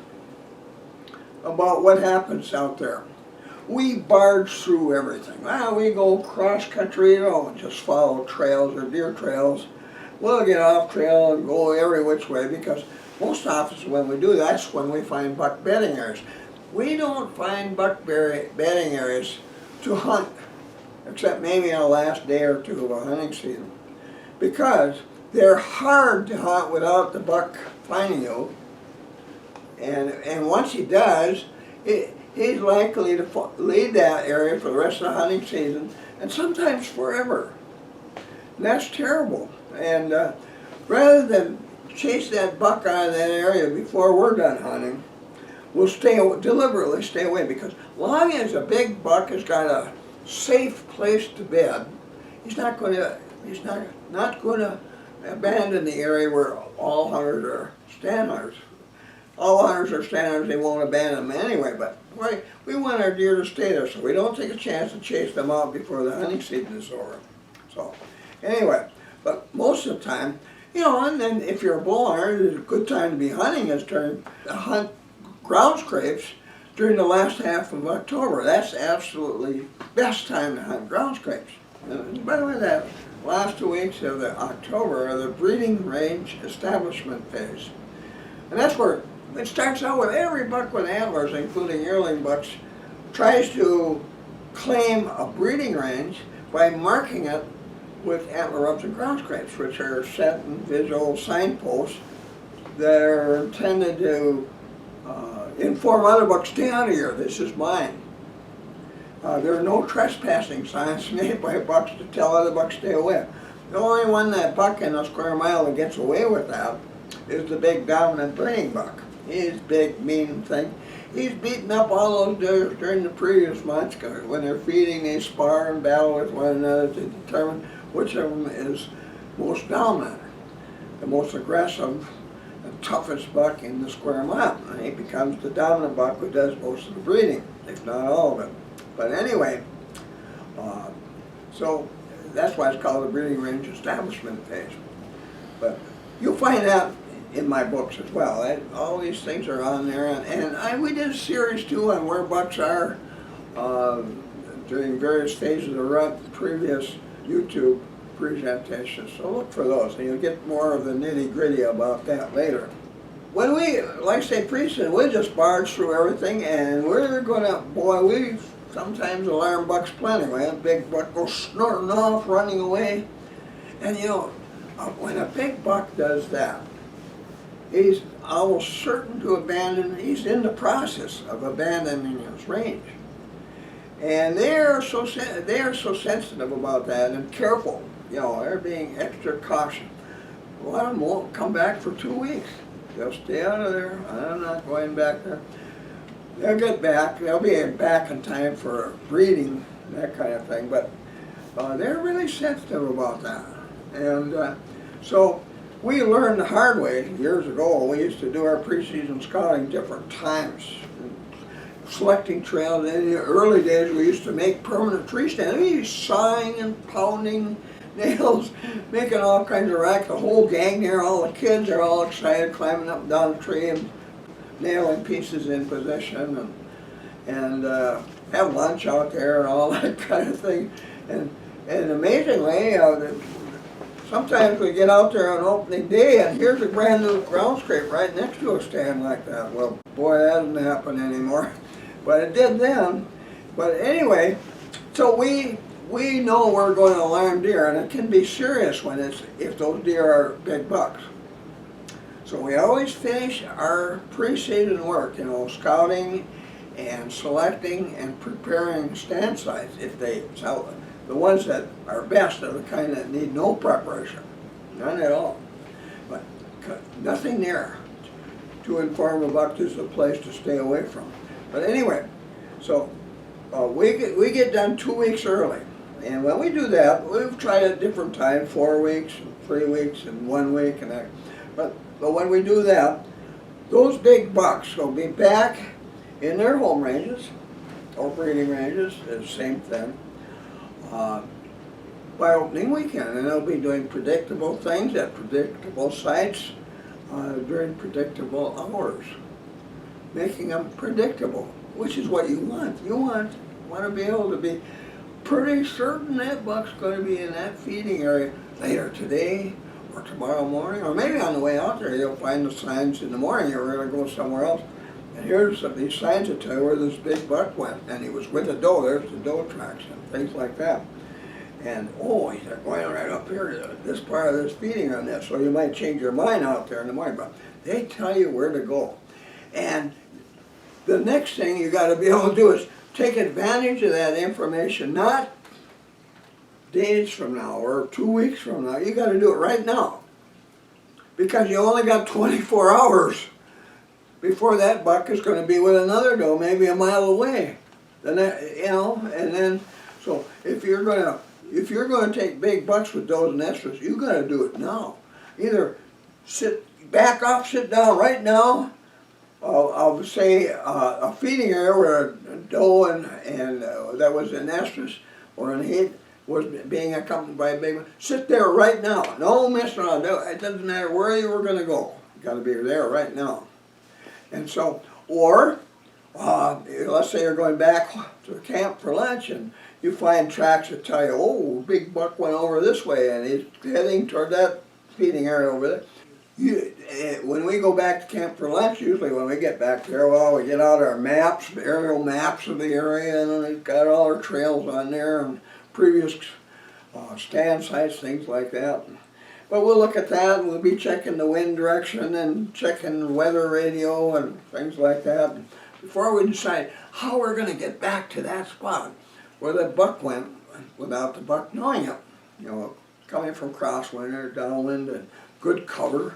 about what happens out there. We barge through everything. Well, we go cross country, just follow trails or deer trails. We'll get off trail and go every which way, because most often when we do that's when we find buck bedding areas. We don't find buck bedding areas to hunt, except maybe on the last day or 2 of a hunting season, because they're hard to hunt without the buck finding you. And once he does, he's likely to lead that area for the rest of the hunting season, and sometimes forever. And that's terrible. And rather than chase that buck out of that area before we're done hunting, we'll deliberately stay away, because long as a big buck has got a safe place to bed, he's not going to abandon the area where all hunters are stand hunters. All hunters are stand hunters, they won't abandon them anyway, but we want our deer to stay there, so we don't take a chance to chase them out before the hunting season is over. So anyway, but most of the time, and then if you're a bull hunter, a good time to be hunting is to hunt ground scrapes during the last half of October. That's absolutely best time to hunt ground scrapes. And by the way, that last 2 weeks of October are the breeding range establishment phase. And that's where it starts out with every buck with antlers, including yearling bucks, tries to claim a breeding range by marking it with antler rubs and ground scrapes, which are set in visual signposts that are intended to inform other bucks, stay out of here, this is mine. There are no trespassing signs made by bucks to tell other bucks stay away. The only one that buck in a square mile that gets away with that is the big dominant breeding buck. He's big, mean thing. He's beaten up all those deer during the previous months, because when they're feeding, they spar and battle with one another to determine which of them is most dominant, the most aggressive, the toughest buck in the square mile. And he becomes the dominant buck who does most of the breeding, if not all of it. But anyway, so that's why it's called the breeding range establishment phase. But you'll find out in my books as well. All these things are on there, and we did a series too on where bucks are during various phases of the rut, previous YouTube presentations. So look for those, and you'll get more of the nitty-gritty about that later. When we, like I say, pre-season, we just barge through everything, and we're gonna, we sometimes alarm bucks plenty. We have a big buck go snorting off, running away, and when a big buck does that, he's almost certain to abandon, he's in the process of abandoning his range. And they are so sensitive about that and careful. They're being extra cautious. A lot of them won't come back for 2 weeks. They'll stay out of there. I'm not going back there. They'll get back. They'll be back in time for breeding, that kind of thing. But they're really sensitive about that. And so we learned the hard way years ago. We used to do our preseason scouting different times, selecting trails. In the early days, we used to make permanent tree stands. We used sawing and pounding nails, making all kinds of rack. The whole gang there, all the kids are all excited, climbing up and down the tree and nailing pieces in position, and have lunch out there and all that kind of thing. And amazingly, sometimes we get out there on opening day and here's a brand new ground scrape right next to a stand like that. Well, boy, that doesn't happen anymore, but it did then. But anyway, so we know we're going to alarm deer, and it can be serious when if those deer are big bucks. So we always finish our pre-season work, scouting and selecting and preparing stand sites. So the ones that are best are the kind that need no preparation, none at all. But nothing there to inform a buck this is a place to stay away from. But anyway, so we get done 2 weeks early. And when we do that, we've tried at different times, 4 weeks, 3 weeks, and 1 week, and that. But when we do that, those big bucks will be back in their home ranges or breeding ranges, the same thing, by opening weekend. And they'll be doing predictable things at predictable sites during predictable hours, making them predictable, which is what you want. You want to be able to be pretty certain that buck's going to be in that feeding area later today or tomorrow morning, or maybe on the way out there you'll find the signs in the morning you're going to go somewhere else. And here's these signs that tell you where this big buck went, and he was with a doe. There's the doe tracks and things like that. And they're going right up here to this part of this feeding on this, so you might change your mind out there in the morning, but they tell you where to go. And the next thing you got to be able to do is take advantage of that information, not days from now or 2 weeks from now. You got to do it right now, because you only got 24 hours before that buck is going to be with another doe, maybe a mile away. Then and then so if you're going to take big bucks with does and estrus, you got to do it now. Either back off, sit down right now. I'll say a feeding area where a doe and that was an estrus or an heat was being accompanied by a big one. Sit there right now. No messing around. It doesn't matter where you were going to go. You got to be there right now. And so, or let's say you're going back to camp for lunch and you find tracks that tell you, oh, big buck went over this way and he's heading toward that feeding area over there. When we go back to camp for lunch, usually when we get back there, well, we get out our maps, aerial maps of the area, and we've got all our trails on there and previous stand sites, things like that. But we'll look at that, and we'll be checking the wind direction and checking weather radio and things like that before we decide how we're going to get back to that spot where the buck went without the buck knowing it. Coming from crosswind or downwind and good cover.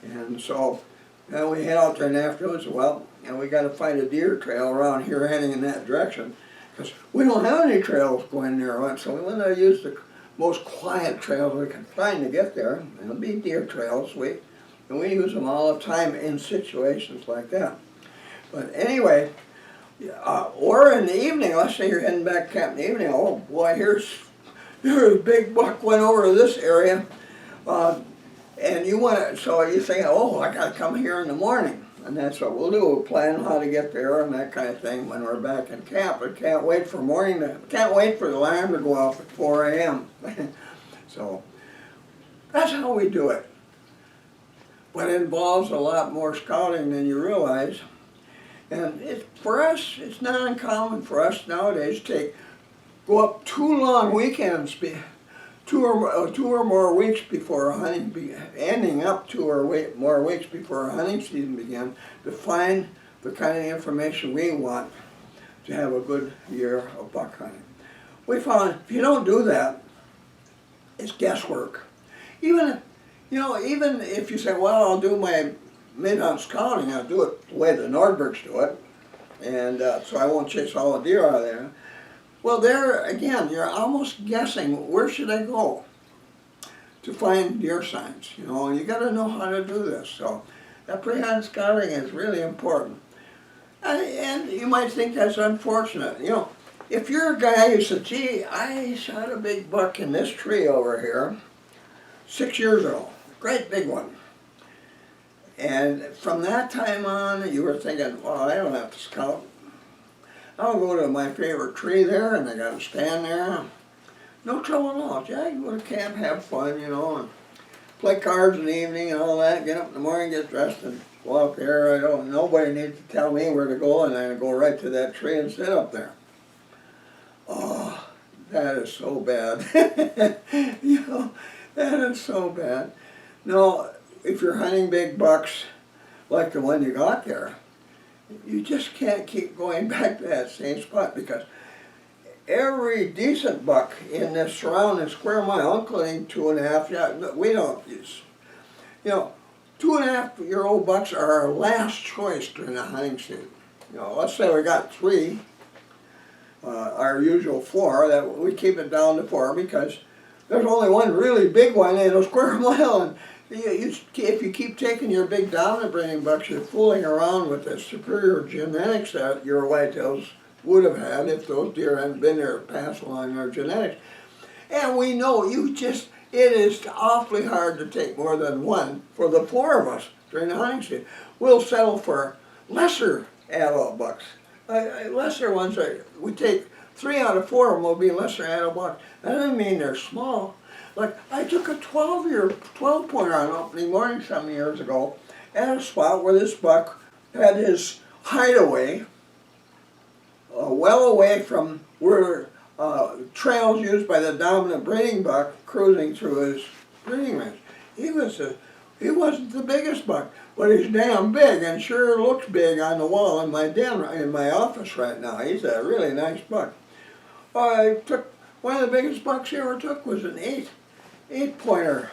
And so then we head out there in the afternoon and say, well, we got to find a deer trail around here heading in that direction, because we don't have any trails going there. So we want to use the most quiet trails we can find to get there. And it'll be deer trails. And we use them all the time in situations like that. But anyway, or in the evening, let's say you're heading back to camp in the evening, oh boy, here's a big buck went over to this area. And so you think, oh, I got to come here in the morning. And that's what we'll do. We'll plan how to get there and that kind of thing when we're back in camp. But can't wait for the alarm to go off at 4 a.m. So that's how we do it. But it involves a lot more scouting than you realize. And for us, it's not uncommon for us nowadays to go up 2 long weekends, two or more weeks before hunting, ending up 2 or more weeks before our hunting season began, to find the kind of information we want to have a good year of buck hunting. We found if you don't do that, it's guesswork. Even if you say, well, I'll do my mid-hunt scouting, I'll do it the way the Nordbergs do it, and so I won't chase all the deer out of there. Well, there again, you're almost guessing, where should I go to find deer signs? And you got to know how to do this. So that pre-hunt scouting is really important. And you might think that's unfortunate. If you're a guy who said, gee, I shot a big buck in this tree over here 6 years ago, great big one. And from that time on, you were thinking, well, I don't have to scout. I'll go to my favorite tree there, and I got to stand there, No trouble at all. Jack, you go to camp, have fun, you know, and play cards in the evening and all that. Get up in the morning, get dressed, and go out there. Nobody needs to tell me where to go, and I go right to that tree and sit up there. Oh, that is so bad. You know, that is so bad. No, if you're hunting big bucks like the one you got there, you just can't keep going back to that same spot, because every decent buck in this surrounding square mile, including 2.5, yeah, we don't use, you know, 2.5-year-old bucks are our last choice during the hunting season. You know, let's say we got 3, our usual 4, that we keep it down to 4 because there's only one really big one in a square mile, and if you keep taking your big dominant breeding bucks, you're fooling around with the superior genetics that your whitetails would have had if those deer hadn't been there to pass along their genetics. And we know it is awfully hard to take more than one for the 4 of us during the hunting season. We'll settle for lesser adult bucks. Lesser ones, we take 3 out of 4 of them will be lesser adult bucks. That doesn't mean they're small. Like, I took a 12-pointer on opening morning some years ago at a spot where this buck had his hideaway well away from where trails used by the dominant breeding buck cruising through his breeding range. He wasn't the biggest buck, but he's damn big and sure looks big on the wall in my den, in my office right now. He's a really nice buck. One of the biggest bucks he ever took was an 8-pointer.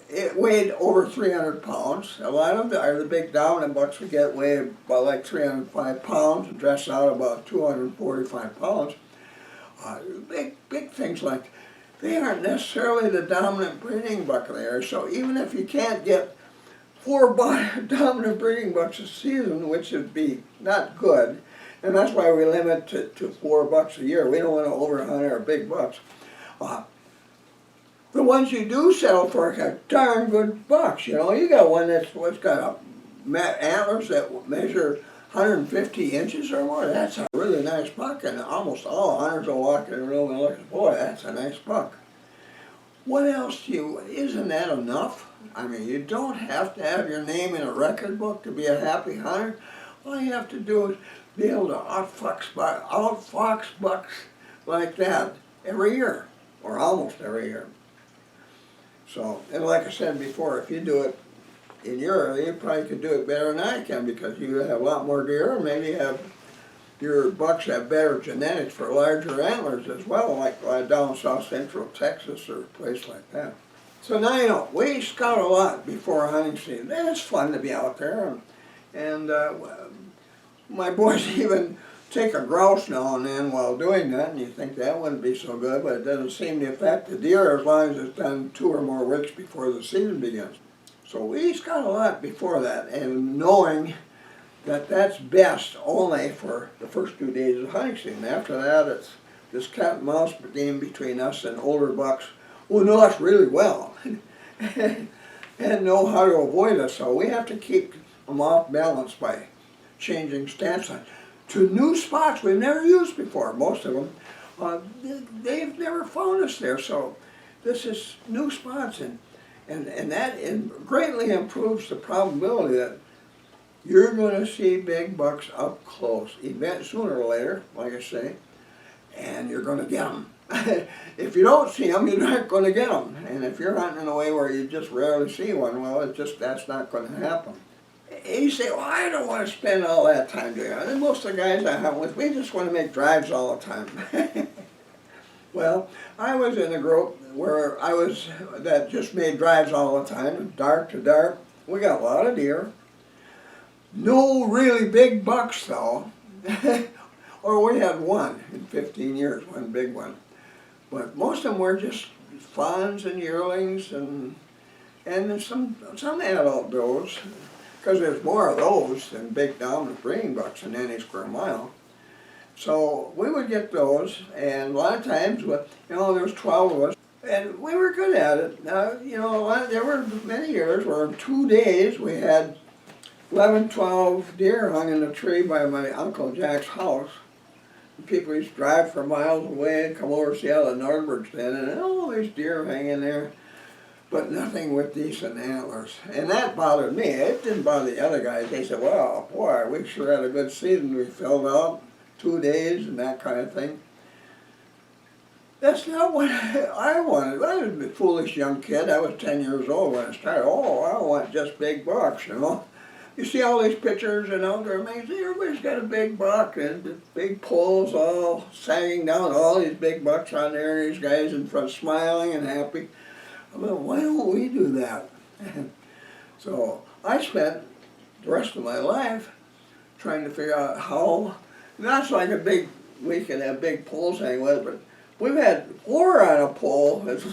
It weighed over 300 pounds. A lot of the big dominant bucks we get weigh about like 305 pounds and dress out about 245 pounds. Big things like that. They aren't necessarily the dominant breeding buck there. So even if you can't get 4 dominant breeding bucks a season, which would be not good, and that's why we limit to 4 bucks a year. We don't want to overhunt our big bucks. The ones you do settle for are darn good bucks. You know, you got one that's got antlers that measure 150 inches or more. That's a really nice buck, and almost all hunters will walk in the room and look, boy, that's a nice buck. What else isn't that enough? I mean, you don't have to have your name in a record book to be a happy hunter. All you have to do is be able to outfox bucks like that every year, or almost every year. So, and like I said before, if you do it in your area, you probably could do it better than I can, because you have a lot more deer, and maybe your bucks have better genetics for larger antlers as well, like down south central Texas or a place like that. So now you know, we scout a lot before hunting season. And it's fun to be out there, and my boys even take a grouse now and then while doing that, and you think that wouldn't be so good, but it doesn't seem to affect the deer as long as it's done 2 or more weeks before the season begins. So we scout a lot before that, and knowing that that's best only for the first 2 days of hunting season. After that, it's this cat and mouse game between us and older bucks who know us really well and know how to avoid us. So we have to keep them off balance by changing stance to new spots we've never used before. Most of them, they've never found us there. So this is new spots, and that greatly improves the probability that you're going to see big bucks up close, sooner or later, like I say, and you're going to get them. If you don't see them, you're not going to get them. And if you're hunting in a way where you just rarely see one, well, that's not going to happen. You say, well, I don't want to spend all that time doing it. And most of the guys I hunt with, we just want to make drives all the time. Well, I was in a group that just made drives all the time, dark to dark. We got a lot of deer. No really big bucks though. Or we had one in 15 years, one big one. But most of them were just fawns and yearlings and some adult does, because there's more of those than big dominant breeding bucks in any square mile. So we would get those, and a lot of times, there was 12 of us, and we were good at it. Now, there were many years where in 2 days we had 11, 12 deer hung in a tree by my Uncle Jack's house. people used to drive for miles away and come over to see how the Nordberg stand, and all these deer hanging there, but nothing with decent antlers. And that bothered me. It didn't bother the other guys. They said, well, boy, we sure had a good season. We filled out 2 days and that kind of thing. That's not what I wanted. I was a foolish young kid. I was 10 years old when I started. Oh, I want just big bucks, you know. You see all these pictures and outdoor magazines, everybody's got a big buck and big poles all sagging down, all these big bucks on there, and these guys in front smiling and happy. I mean, why don't we do that? So I spent the rest of my life trying to figure out how, not like a big, we can have big poles hanging with, but we've had 4 on a pole. It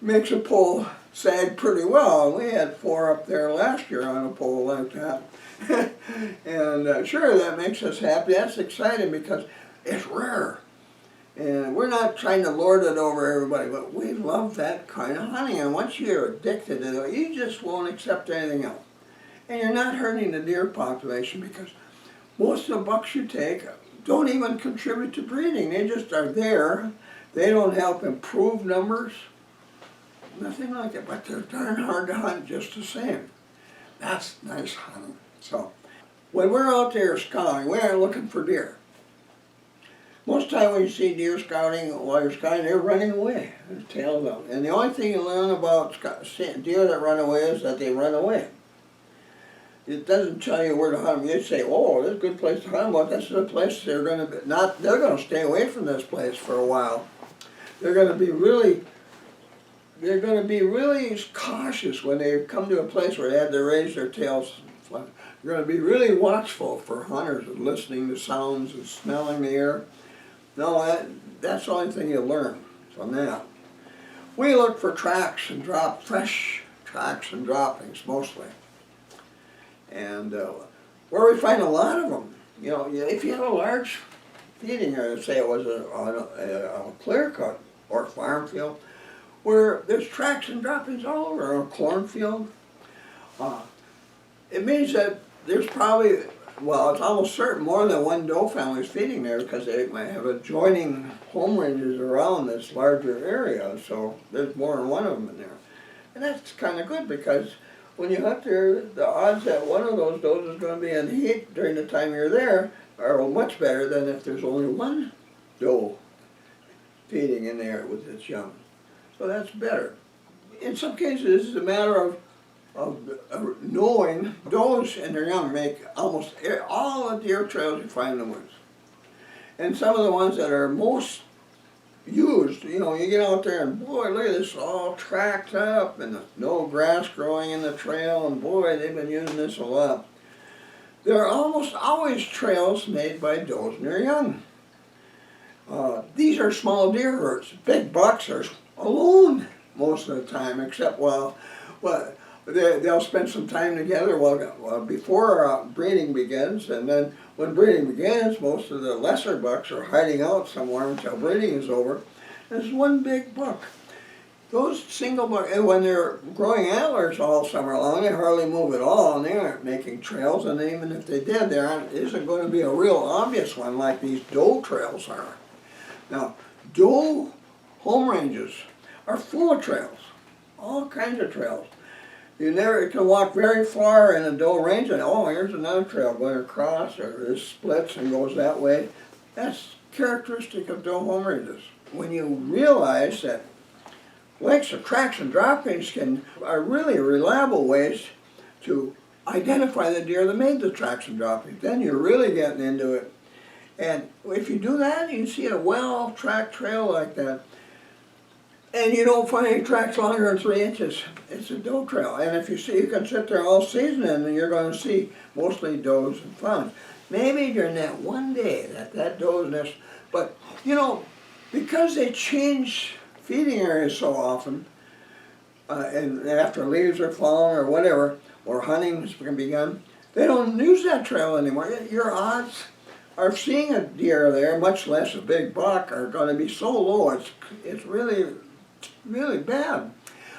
makes a pole sag pretty well. We had 4 up there last year on a pole like that. And sure, that makes us happy. That's exciting because it's rare. And we're not trying to lord it over everybody, but we love that kind of hunting. And once you're addicted to it, you just won't accept anything else. And you're not hurting the deer population because most of the bucks you take don't even contribute to breeding. They just are there. They don't help improve numbers. Nothing like it, but they're darn hard to hunt just the same. That's nice hunting. So, when we're out there scouting, we aren't looking for deer. Most time when you see deer scouting, while you're scouting, they're running away. Their tails out. And the only thing you learn about deer that run away is that they run away. It doesn't tell you where to hunt them. You say, oh, this is a good place to hunt them, but this is a place they're going to be, they're going to stay away from this place for a while. They're going to be really cautious when they come to a place where they have to raise their tails. They're going to be really watchful for hunters and listening to sounds and smelling the air. No, that's the only thing you learn from that. We look for tracks and fresh tracks and droppings mostly. And where we find a lot of them, you know, if you have a large feeding area, say it was a clear cut or farm field, where there's tracks and droppings all over, or a cornfield, it means that there's probably, well, it's almost certain more than one doe family is feeding there because they might have adjoining home ranges around this larger area, so there's more than one of them in there. And that's kind of good because when you hunt there, the odds that one of those does is going to be in heat during the time you're there are much better than if there's only one doe feeding in there with its young. So that's better. In some cases, it's a matter of knowing does and their young make almost all the deer trails you find in the woods. And some of the ones that are most used, you know, you get out there and boy, look at this, all tracked up and no grass growing in the trail, and boy, they've been using this a lot. There are almost always trails made by does and their young. These are small deer herds. Big bucks are alone most of the time, except they'll spend some time together before breeding begins, and then when breeding begins, most of the lesser bucks are hiding out somewhere until breeding is over. There's one big buck. Those single bucks, and when they're growing antlers all summer long, they hardly move at all, and they aren't making trails, and even if they did, there isn't going to be a real obvious one like these doe trails are. Now, doe home ranges are full of trails, all kinds of trails. You can walk very far in a doe range and, oh, here's another trail going across, or this splits and goes that way. That's characteristic of doe home ranges. When you realize that lengths of tracks and droppings are really reliable ways to identify the deer that made the tracks and droppings, then you're really getting into it. And if you do that, you see a well-tracked trail like that, and you don't find any tracks longer than 3 inches, it's a doe trail. And if you can sit there all season and you're going to see mostly does and fawns. Maybe during that one day that doe's nest, but you know, because they change feeding areas so often, and after leaves are fallen or whatever, or hunting has begun, they don't use that trail anymore. Your odds of seeing a deer there, much less a big buck, are going to be so low, it's really bad.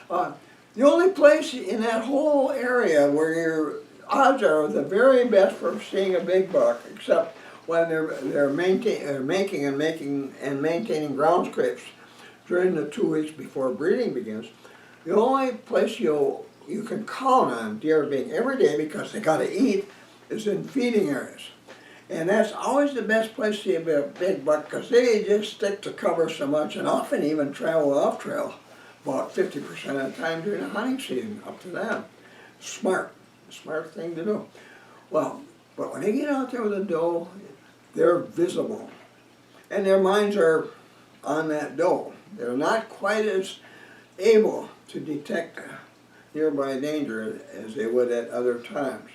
The only place in that whole area where your odds are the very best for seeing a big buck, except when they're making and maintaining ground scrapes during the 2 weeks before breeding begins, the only place you can count on deer being every day, because they got to eat, is in feeding areas. And that's always the best place to see a big buck, because they just stick to cover so much and often even travel off trail about 50% of the time during the hunting season, up to them. Smart thing to do. Well, but when they get out there with a doe, they're visible. And their minds are on that doe. They're not quite as able to detect nearby danger as they would at other times.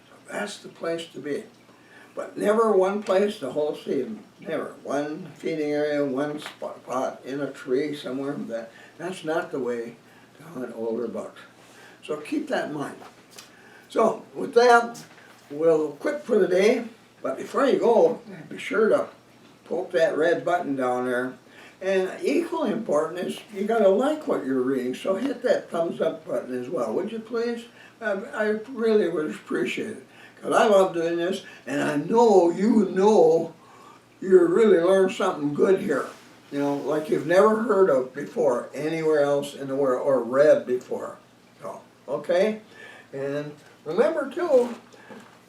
So that's the place to be. But never one place the whole season. Never. One feeding area, one spot in a tree somewhere. That's not the way to hunt older bucks. So keep that in mind. So with that, we'll quit for the day. But before you go, be sure to poke that red button down there. And equally important is you got to like what you're reading. So hit that thumbs up button as well, would you please? I really would appreciate it. Because I love doing this, and I know you really learned something good here. You know, like you've never heard of before anywhere else in the world, or read before. So, okay? And remember too,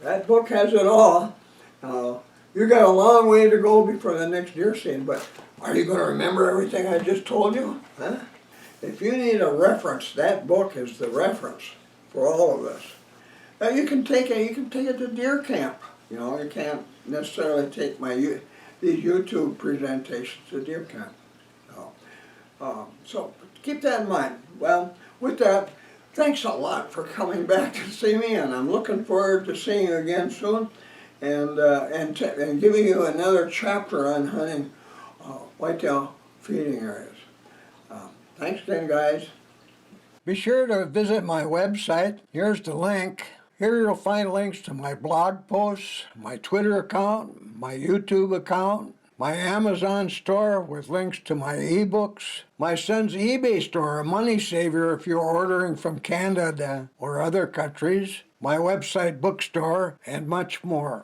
that book has it all. You got a long way to go before the next deer season, but are you going to remember everything I just told you? Huh? If you need a reference, that book is the reference for all of us. Now you can take it to deer camp. You know, you can't necessarily take these YouTube presentations to deer camp. So keep that in mind. Well, with that, thanks a lot for coming back to see me, and I'm looking forward to seeing you again soon, and giving you another chapter on hunting whitetail feeding areas. Thanks again, guys. Be sure to visit my website. Here's the link. Here you'll find links to my blog posts, my Twitter account, my YouTube account, my Amazon store with links to my ebooks, my son's eBay store, a money saver if you're ordering from Canada or other countries, my website bookstore, and much more.